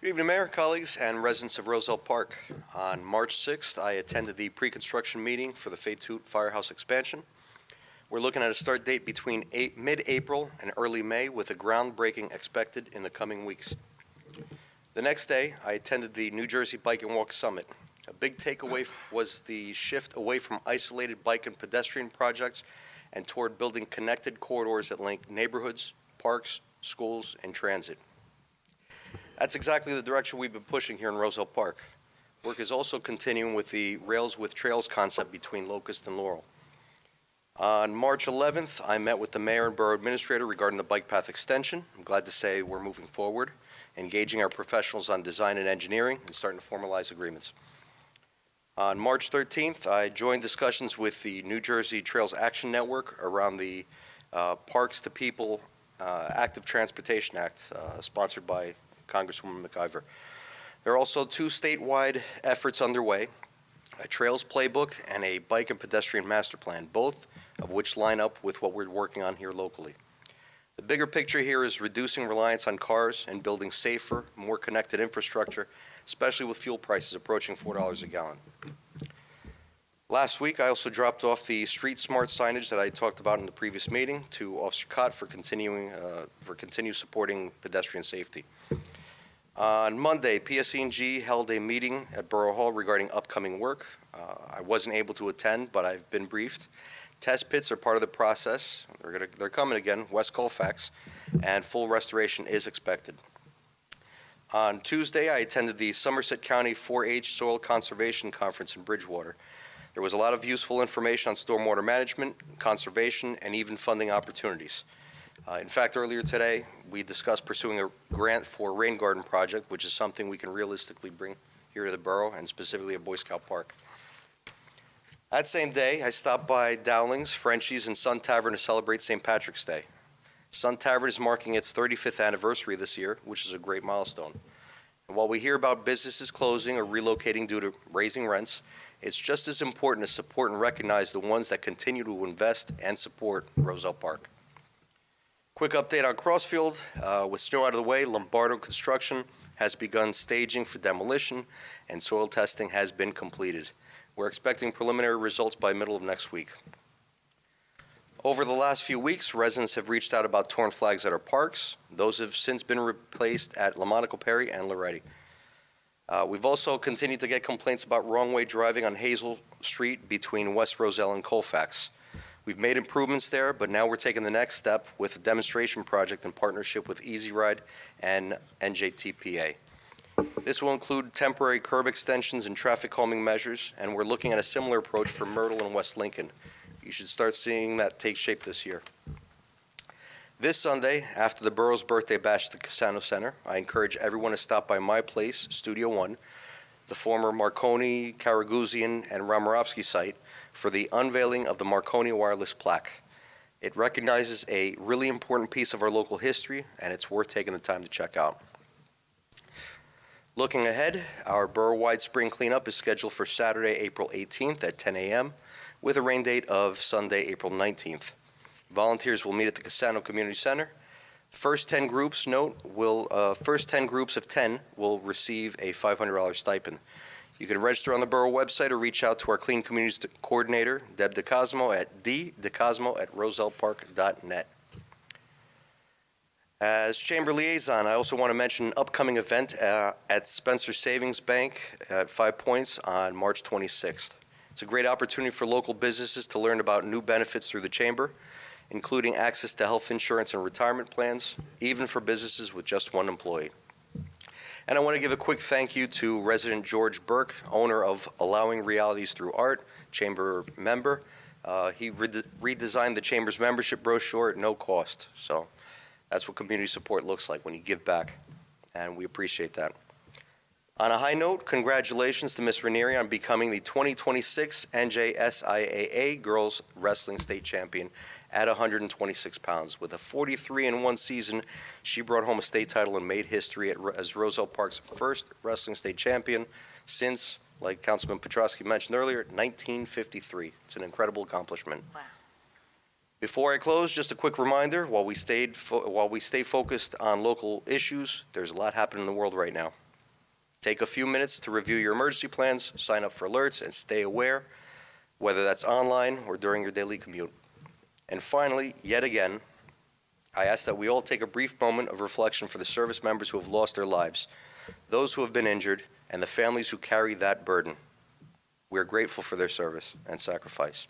Good evening, Mayor, colleagues, and residents of Roselle Park. On March 6th, I attended the pre-construction meeting for the Phase 2 Firehouse expansion. We're looking at a start date between mid-April and early May, with a groundbreaking expected in the coming weeks. The next day, I attended the New Jersey Bike and Walk Summit. A big takeaway was the shift away from isolated bike and pedestrian projects and toward building connected corridors that link neighborhoods, parks, schools, and transit. That's exactly the direction we've been pushing here in Roselle Park. Work is also continuing with the Rails with Trails concept between Locust and Laurel. On March 11th, I met with the mayor and borough administrator regarding the bike path extension. I'm glad to say we're moving forward, engaging our professionals on design and engineering, and starting to formalize agreements. On March 13th, I joined discussions with the New Jersey Trails Action Network around the Parks to People Active Transportation Act, sponsored by Congresswoman McIver. There are also 2 statewide efforts underway, a Trails Playbook and a Bike and Pedestrian Master Plan, both of which line up with what we're working on here locally. The bigger picture here is reducing reliance on cars and building safer, more connected infrastructure, especially with fuel prices approaching $4 a gallon. Last week, I also dropped off the Street Smart signage that I talked about in the previous meeting to Officer Cott for continued supporting pedestrian safety. On Monday, PSE&G held a meeting at Borough Hall regarding upcoming work. I wasn't able to attend, but I've been briefed. Test pits are part of the process. They're coming again, West Colfax, and full restoration is expected. On Tuesday, I attended the Somerset County 4-H Soil Conservation Conference in Bridgewater. There was a lot of useful information on stormwater management, conservation, and even funding opportunities. In fact, earlier today, we discussed pursuing a grant for a rain garden project, which is something we can realistically bring here to the borough, and specifically at Boy Scout Park. That same day, I stopped by Dowling's, Frenchie's, and Sun Tavern to celebrate St. Patrick's Day. Sun Tavern is marking its 35th anniversary this year, which is a great milestone. And while we hear about businesses closing or relocating due to raising rents, it's just as important to support and recognize the ones that continue to invest and support Roselle Park. Quick update on Crossfield. With snow out of the way, Lombardo Construction has begun staging for demolition, and soil testing has been completed. We're expecting preliminary results by middle of next week. Over the last few weeks, residents have reached out about torn flags at our parks. Those have since been replaced at Lamonaco Perry and Loretti. We've also continued to get complaints about wrong-way driving on Hazel Street between West Roselle and Colfax. We've made improvements there, but now we're taking the next step with a demonstration project in partnership with Easy Ride and NJTPA. This will include temporary curb extensions and traffic calming measures, and we're looking at a similar approach for Myrtle and West Lincoln. You should start seeing that take shape this year. This Sunday, after the borough's birthday bash at the Cassano Center, I encourage everyone to stop by my place, Studio One, the former Marconi, Karaguzian, and Romarovsky site, for the unveiling of the Marconi wireless plaque. It recognizes a really important piece of our local history, and it's worth taking the time to check out. Looking ahead, our borough-wide spring cleanup is scheduled for Saturday, April 18th at 10 a.m., with a rain date of Sunday, April 19th. Volunteers will meet at the Cassano Community Center. First 10 groups of 10 will receive a $500 stipend. You can register on the borough website or reach out to our Clean Communities Coordinator, Deb DeCosmo, at dcosmo@rosellepark.net. As Chamber Liaison, I also want to mention an upcoming event at Spencer Savings Bank at 5 Points on March 26th. It's a great opportunity for local businesses to learn about new benefits through the Chamber, including access to health insurance and retirement plans, even for businesses with just one employee. And I want to give a quick thank you to resident George Burke, owner of Allowing Realities Through Art, Chamber member. He redesigned the Chamber's membership brochure at no cost. So that's what community support looks like when you give back. and we appreciate that. On a high note, congratulations to Ms. Ranieri on becoming the 2026 NJSIAA Girls Wrestling State Champion at 126 pounds. With a 43-1 season, she brought home a state title and made history as Roselle Park's first wrestling state champion since, like Councilman Petrosky mentioned earlier, 1953. It's an incredible accomplishment. Wow. Before I close, just a quick reminder, while we stay focused on local issues, there's a lot happening in the world right now. Take a few minutes to review your emergency plans, sign up for alerts, and stay aware, whether that's online or during your daily commute. And finally, yet again, I ask that we all take a brief moment of reflection for the service members who have lost their lives, those who have been injured, and the families who carry that burden. We are grateful for their service and sacrifice.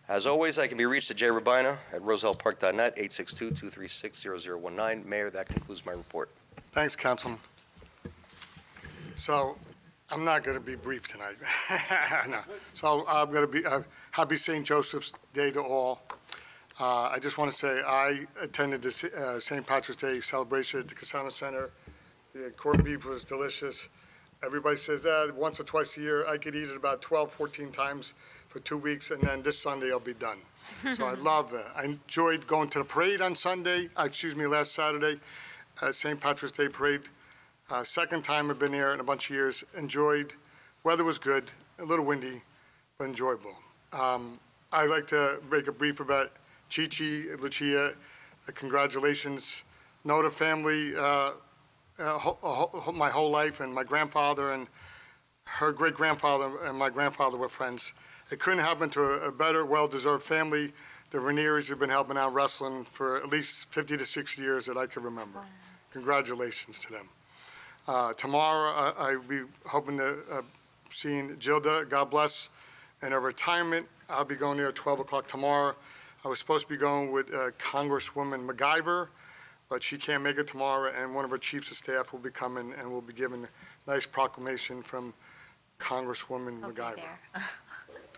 As always, I can be reached at jrabina at rosellepark.net, 862-236-0019. Mayor, that concludes my report. Thanks, Councilman. So I'm not going to be brief tonight. No. So I'm going to be happy St. Joseph's Day to all. I just want to say I attended the St. Patrick's Day celebration at the Casano Center. The corned beef was delicious. Everybody says that once or twice a year. I could eat it about 12, 14 times for 2 weeks, and then this Sunday I'll be done. So I love that. I enjoyed going to the parade on last Saturday. St. Patrick's Day Parade. Second time I've been there in a bunch of years. Enjoyed. Weather was good, a little windy, but enjoyable. I'd like to make a brief about Chichi, Lucia. Congratulations. Know the family my whole life, and my grandfather and her great-grandfather and my grandfather were friends. It couldn't happen to a better, well-deserved family. The Ranieris have been helping out wrestling for at least 50 to 60 years that I can remember. Congratulations to them. Tomorrow, I'll be hoping to seeing Gilda, God bless, in her retirement. I'll be going there at 12 o'clock tomorrow. I was supposed to be going with Congresswoman MacGyver, but she can't make it tomorrow, and one of her chiefs of staff will be coming, and we'll be giving a nice proclamation from Congresswoman MacGyver.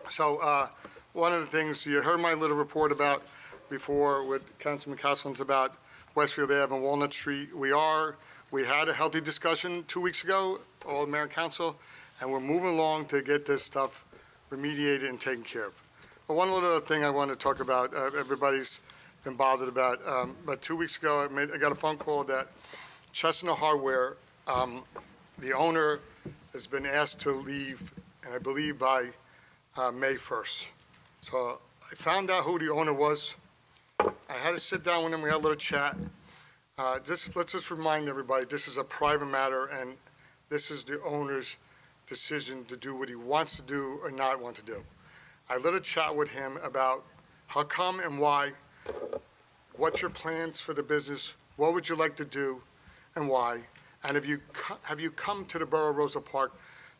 So one of the things, you heard my little report about before with Councilman Castleton's about Westfield Ave and Walnut Street. We had a healthy discussion 2 weeks ago, all mayor and council, and we're moving along to get this stuff remediated and taken care of. But one little thing I want to talk about, everybody's been bothered about 2 weeks ago, I got a phone call that Chestnut Hardware, the owner has been asked to leave, and I believe by May 1st. So I found out who the owner was. I had to sit down with him, we had a little chat. Let's just remind everybody, this is a private matter, and this is the owner's decision to do what he wants to do or not want to do. I had a little chat with him about how come and why, what's your plans for the business, what would you like to do, and why? And have you come to the Borough of Roselle Park,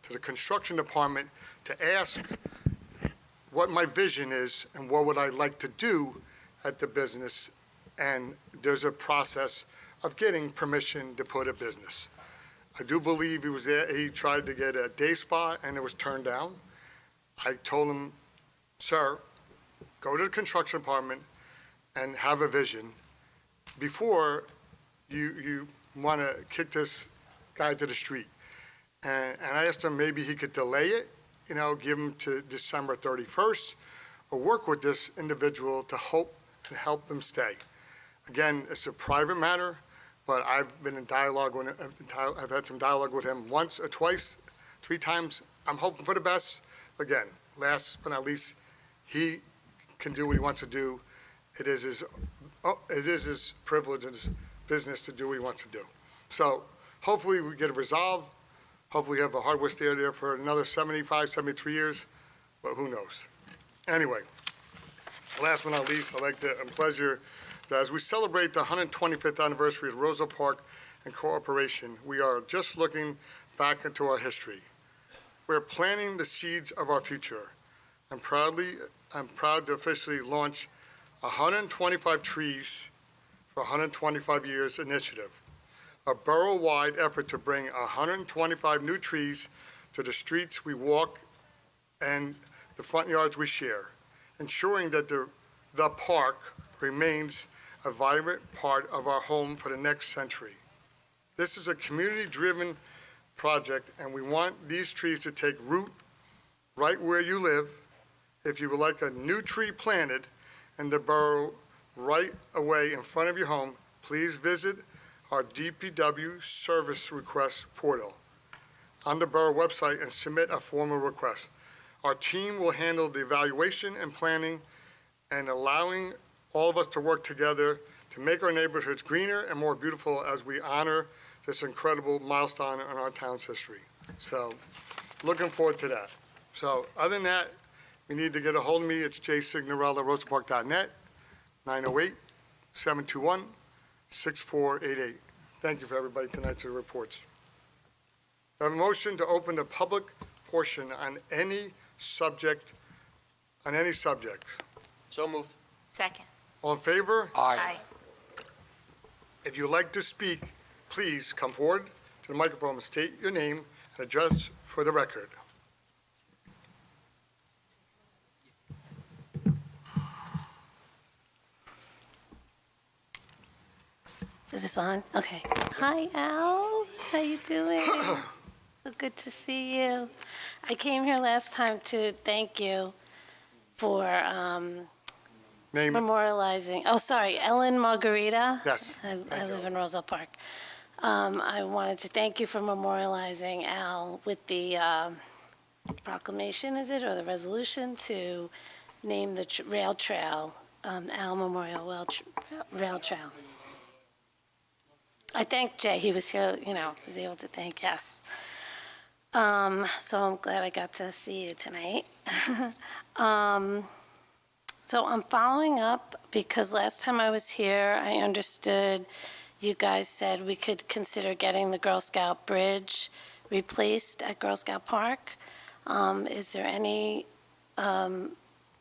to the construction department, to ask what my vision is and what would I like to do at the business? And there's a process of getting permission to put a business. I do believe he was there, he tried to get a day spa and it was turned down. I told him, sir, go to the construction department and have a vision before you want to kick this guy to the street. And I asked him maybe he could delay it, give him to December 31st, or work with this individual to hope and help them stay. Again, it's a private matter, but I've been in dialogue with him. I've had some dialogue with him once or twice, 3 times. I'm hoping for the best. Again, last but not least, he can do what he wants to do. It is his privilege and his business to do what he wants to do. So hopefully we get it resolved. Hopefully we have a hardware store there for another 75, 73 years, but who knows? Anyway, last but not least, I'd like to pleasure that as we celebrate the 125th anniversary of Roselle Park and Cooperation, we are just looking back into our history. We're planting the seeds of our future. I'm proud to officially launch 125 Trees for 125 Years initiative, a borough-wide effort to bring 125 new trees to the streets we walk and the front yards we share, ensuring that the park remains a vibrant part of our home for the next century. This is a community-driven project, and we want these trees to take root right where you live. If you would like a new tree planted in the borough right away in front of your home, please visit our DPW service request portal on the borough website and submit a formal request. Our team will handle the evaluation and planning and allowing all of us to work together to make our neighborhoods greener and more beautiful as we honor this incredible milestone in our town's history. So, looking forward to that. So, other than that, you need to get a hold of me. It's jsignorella@rosepark.net, 908-721-6488. Thank you for everybody tonight's reports. I have a motion to open the public portion on any subject. So moved. Second. All in favor? Aye. If you'd like to speak, please come forward to the microphone and state your name and address for the record. Is this on? Okay. Hi, Al. How you doing? So good to see you. I came here last time to thank you for Name, memorializing. Oh, sorry, Ellen Margarita. yes. I Thank you. live in Roselle Park. I wanted to thank you for memorializing Al with the proclamation, is it, or the resolution to name the rail trail, Al Memorial Rail Trail. I thanked Jay. He was here, was able to thank, yes. So I'm glad I got to see you tonight. So I'm following up because last time I was here, I understood you guys said we could consider getting the Girl Scout Bridge replaced at Girl Scout Park. Is there any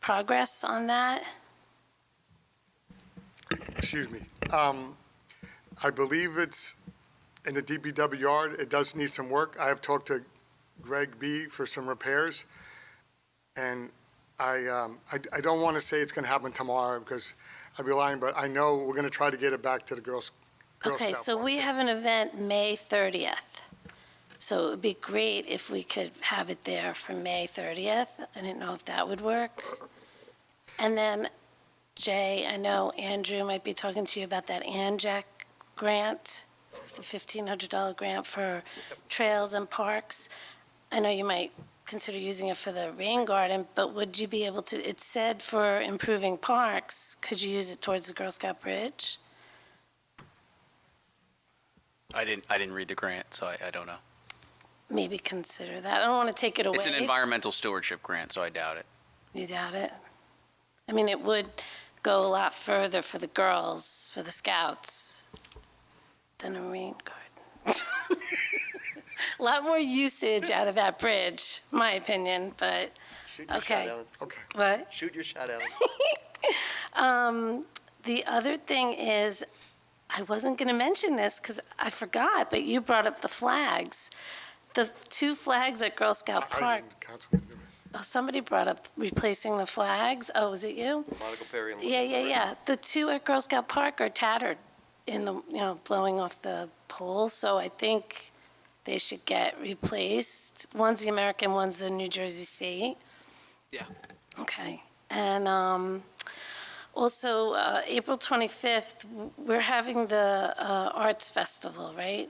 progress on that? Excuse me. I believe it's in the DPW yard. It does need some work. I have talked to Greg B. for some repairs, and I don't want to say it's going to happen tomorrow because I'd be lying, but I know we're going to try to get it back to the Girl Okay, Scout so Park. we have an event May 30th. So it would be great if we could have it there for May 30th. I didn't know if that would work. And then, Jay, I know Andrew might be talking to you about that ANJAC grant, the $1,500 grant for trails and parks. I know you might consider using it for the rain garden, but would you be able to, it said for improving parks, could you use it towards the Girl Scout Bridge? I didn't read the grant, so I don't know. Maybe consider that. I don't want to take it away. It's an environmental stewardship grant, so I doubt it. You doubt it? I mean, it would go a lot further for the girls, for the scouts, than a rain garden. A lot more usage out of that bridge, my opinion, but, Shoot your Okay. shot, Ellen. Okay. what? Shoot your shot, Ellen. The other thing is, I wasn't going to mention this because I forgot, but you brought up the flags. The 2 flags at Girl Scout I Park. didn't, Councilman. Oh, somebody brought up replacing the flags. Oh, was it you? Monica Perry and Yeah. The 2 at Girl Scout Park are tattered in the, blowing off the poles. So I think they should get replaced. One's the American, one's the New Jersey State. Yeah. Okay. And also, April 25th, we're having the Arts Festival, right?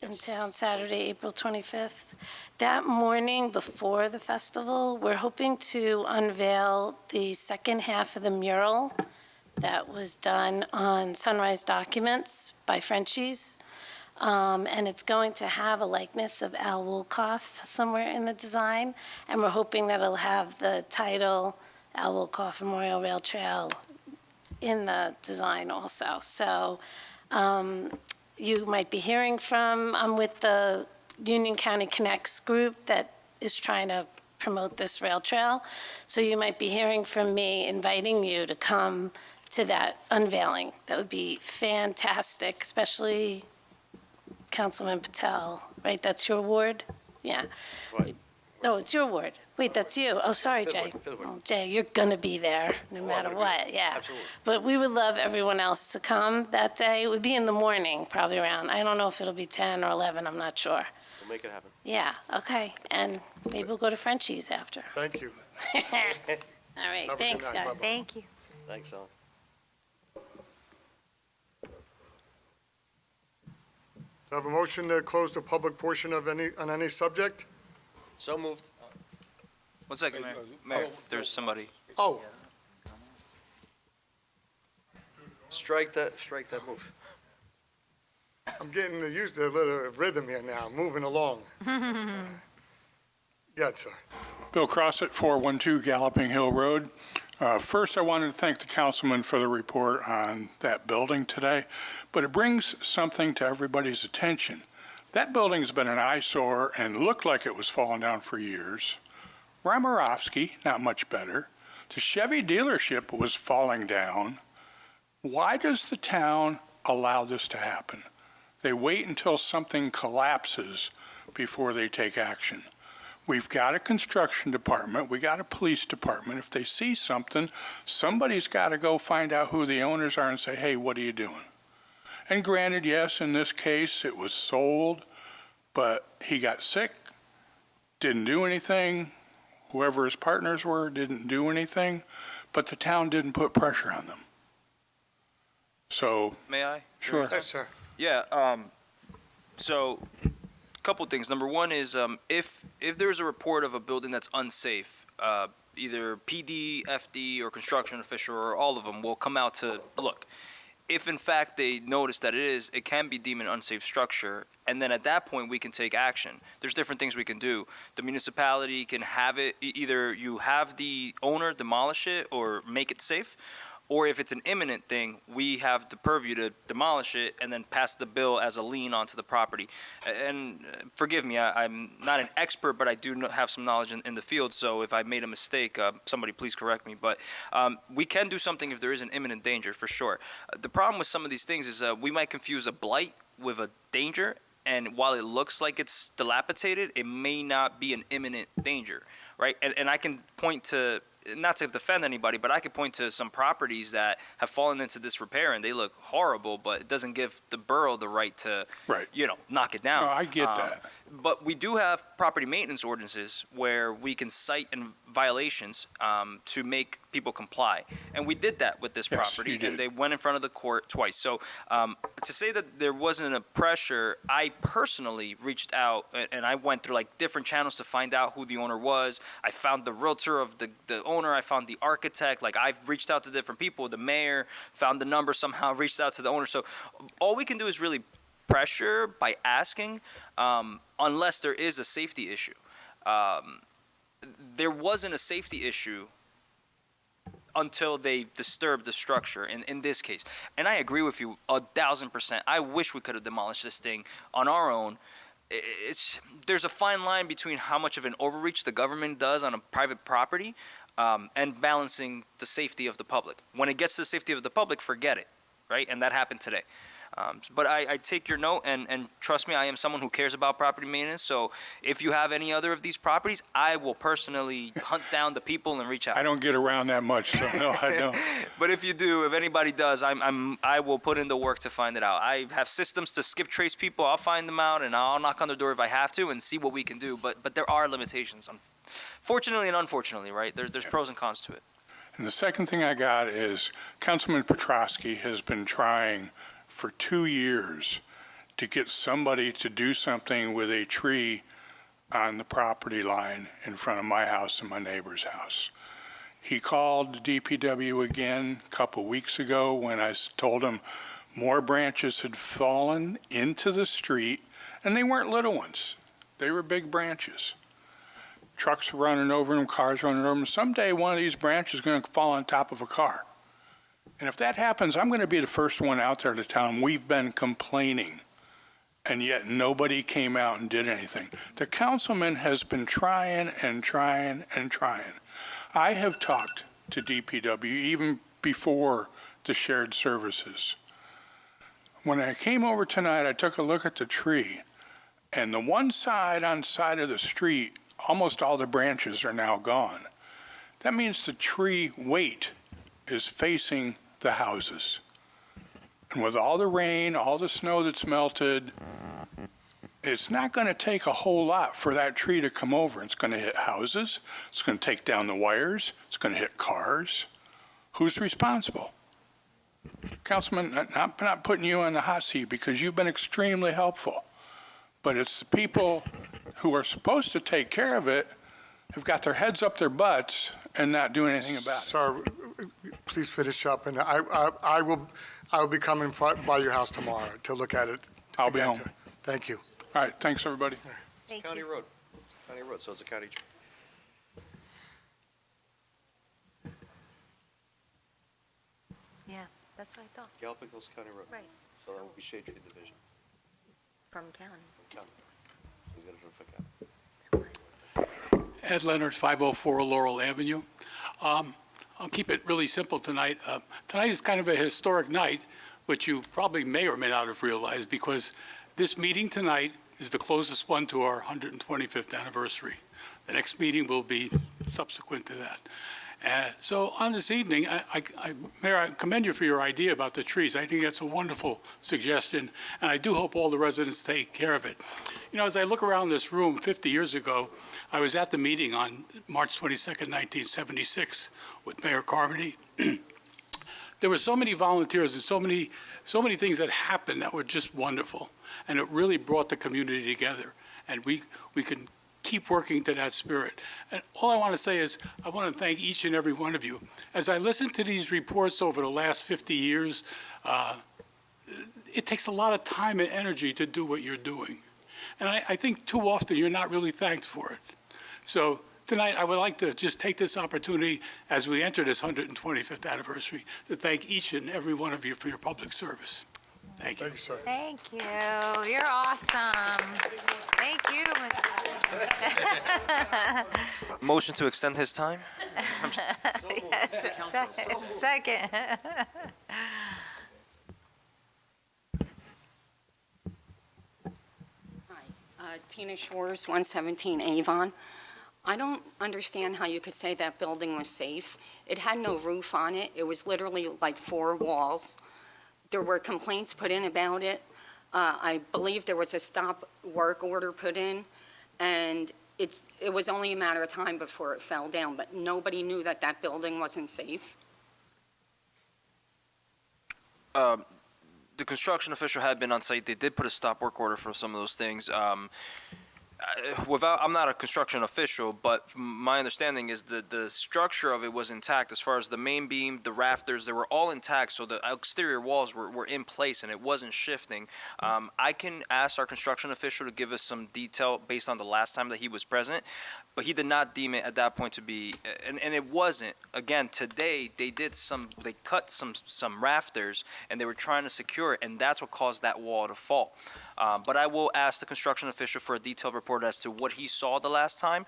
In town, Saturday, April 25th. That morning before the festival, we're hoping to unveil the second half of the mural that was done on Sunrise Documents by Frenchies. And it's going to have a likeness of Al Wolkoff somewhere in the design. And we're hoping that it'll have the title, Al Wolkoff Memorial Rail Trail, in the design also. So you might be hearing from, I'm with the Union County Connects group that is trying to promote this rail trail. So you might be hearing from me, inviting you to come to that unveiling. That would be fantastic, especially Councilman Patel, right? That's your ward? Yeah. Right. No, it's your ward. Wait, that's you. Oh, sorry, Fifth Jay. ward, fifth ward. Oh, Jay, you're going to be there no I'm matter gonna be what, there. yeah. Absolutely. But we would love everyone else to come that day. It would be in the morning, probably around, I don't know if it'll be 10 or 11, I'm not sure. We'll make it happen. Yeah, okay. And maybe we'll go to Frenchie's after. Thank you. All right, Have a good thanks, night. guys. Bye-bye. Thank you. Thanks, Ellen. Do I have a motion to close the public portion of on any subject? So moved. 1 second, Mayor. Mayor, there's somebody. Oh, Strike that move. I'm getting used to a little rhythm here now, moving along. Yeah, sir. Bill Crossett, 412 Galloping Hill Road. First, I wanted to thank the councilman for the report on that building today, but it brings something to everybody's attention. That building's been an eyesore and looked like it was falling down for years. Romarovsky, not much better. The Chevy dealership was falling down. Why does the town allow this to happen? They wait until something collapses before they take action. We've got a construction department, we got a police department. If they see something, somebody's got to go find out who the owners are and say, hey, what are you doing? And granted, yes, in this case, it was sold, but he got sick, didn't do anything. Whoever his partners were didn't do anything, but the town didn't put pressure on them. So, May I? sure. Yes, sir. Yeah, so, couple things. Number one is, if there's a report of a building that's unsafe, either PD, FD, or construction official, or all of them will come out to look. If in fact they notice that it can be deemed an unsafe structure, and then at that point we can take action. There's different things we can do. The municipality can have it, either you have the owner demolish it or make it safe, or if it's an imminent thing, we have the purview to demolish it and then pass the bill as a lien onto the property. And forgive me, I'm not an expert, but I do have some knowledge in the field, so if I made a mistake, somebody please correct me. But we can do something if there is an imminent danger, for sure. The problem with some of these things is we might confuse a blight with a danger, and while it looks like it's dilapidated, it may not be an imminent danger, right? And I can point to, not to defend anybody, but I could point to some properties that have fallen into disrepair and they look horrible, but it doesn't give the borough the right to, Right. knock it down. No, I get that. But we do have property maintenance ordinances where we can cite violations to make people comply. And we did that with this Yes, property, you did. and they went in front of the court twice. So to say that there wasn't a pressure, I personally reached out, and I went through like different channels to find out who the owner was. I found the realtor of the owner. I found the architect. Like, I've reached out to different people. The mayor found the number somehow, reached out to the owner. So all we can do is really pressure by asking, unless there is a safety issue. There wasn't a safety issue until they disturbed the structure in this case. And I agree with you 1,000%. I wish we could have demolished this thing on our own. There's a fine line between how much of an overreach the government does on a private property and balancing the safety of the public. When it gets to the safety of the public, forget it, right? And that happened today. But I take your note, and trust me, I am someone who cares about property maintenance. So if you have any other of these properties, I will personally hunt down the people and reach out. I don't get around that much, so no, I don't. But if you do, if anybody does, I will put in the work to find it out. I have systems to skip trace people. I'll find them out, and I'll knock on their door if I have to and see what we can do. But there are limitations, fortunately and unfortunately, right? There's pros and cons to it. And the second thing I got is Councilman Petrosky has been trying for 2 years to get somebody to do something with a tree on the property line in front of my house and my neighbor's house. He called DPW again a couple weeks ago when I told him more branches had fallen into the street, and they weren't little ones. They were big branches. Trucks were running over them, cars running over them. Someday one of these branches is going to fall on top of a car. And if that happens, I'm going to be the first one out there to tell them we've been complaining, and yet nobody came out and did anything. The councilman has been trying and trying and trying. I have talked to DPW even before the shared services. When I came over tonight, I took a look at the tree, and the one side on side of the street almost all the branches are now gone. That means the tree weight is facing the houses. And with all the rain, all the snow that's melted, it's not going to take a whole lot for that tree to come over. It's going to hit houses. It's going to take down the wires. It's going to hit cars. Who's responsible? Councilman, not putting you on the hot seat because you've been extremely helpful. But it's the people who are supposed to take care of it have got their heads up their butts and not doing anything about it. Sir, please finish up, and I will be coming by your house tomorrow to look at it. I'll be again. home. Thank you. All right, thanks, everybody. Thank County you. road. County road, so it's a county. Yeah, that's what I thought, Galloping Hills County Road. right, So that would be Shade Tree Division. from county. County. So we got to do it for county. Ed Leonard, 504 Laurel Avenue. I'll keep it really simple tonight. Tonight is kind of a historic night, which you probably may or may not have realized, because this meeting tonight is the closest one to our 125th anniversary. The next meeting will be subsequent to that. So on this evening, Mayor, I commend you for your idea about the trees. I think that's a wonderful suggestion, and I do hope all the residents take care of it. You know, as I look around this room, 50 years ago, I was at the meeting on March 22nd, 1976, with Mayor Carmody. There were so many volunteers and so many things that happened that were just wonderful, and it really brought the community together. And we can keep working to that spirit. And all I want to say is I want to thank each and every one of you. As I listen to these reports over the last 50 years, it takes a lot of time and energy to do what you're doing. And I think too often you're not really thanked for it. So tonight, I would like to just take this opportunity as we enter this 125th anniversary to thank each and every one of you for your public service. Thank you. Thank you, sir. Thank you. You're awesome. Thank you, Mr. Motion to extend his time? Yes, second. Tina Shores, 117 Avon. I don't understand how you could say that building was safe. It had no roof on it. It was literally like 4 walls. There were complaints put in about it. I believe there was a stop work order put in, and it was only a matter of time before it fell down, but nobody knew that that building wasn't safe. The construction official had been on site. They did put a stop work order for some of those things. I'm not a construction official, but my understanding is that the structure of it was intact as far as the main beam, the rafters, they were all intact, so the exterior walls were in place and it wasn't shifting. I can ask our construction official to give us some detail based on the last time that he was present, but he did not deem it at that point to be, and it wasn't. Again, today they cut some rafters and they were trying to secure it, and that's what caused that wall to fall. But I will ask the construction official for a detailed report as to what he saw the last time.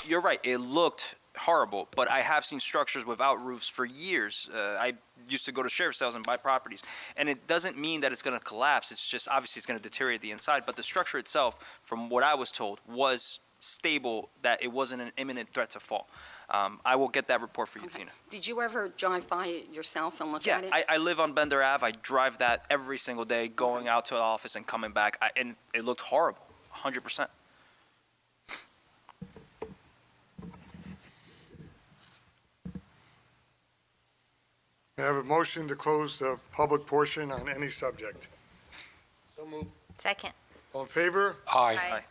You're right, it looked horrible, but I have seen structures without roofs for years. I used to go to sheriff's sales and buy properties, and it doesn't mean that it's going to collapse. It's just obviously it's going to deteriorate the inside, but the structure itself, from what I was told, was stable, that it wasn't an imminent threat to fall. I will get that report for you, Okay. Tina. Did you ever drive by it yourself and look Yeah, at it? I live on Bender Ave. I drive that every single day, going out to the office and coming back, and it looked horrible, 100%. May I have a motion to close the public portion on any subject? So moved. Second. All in favor? Aye. Aye.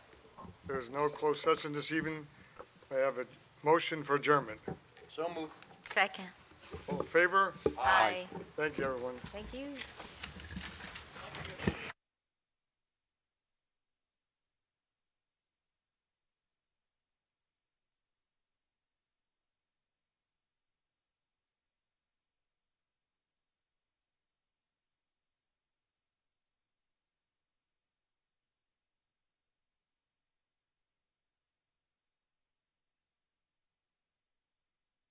There's no closed session this evening. May I have a motion for adjournment? So moved. Second. All in favor? Aye. Thank you, everyone. Thank you.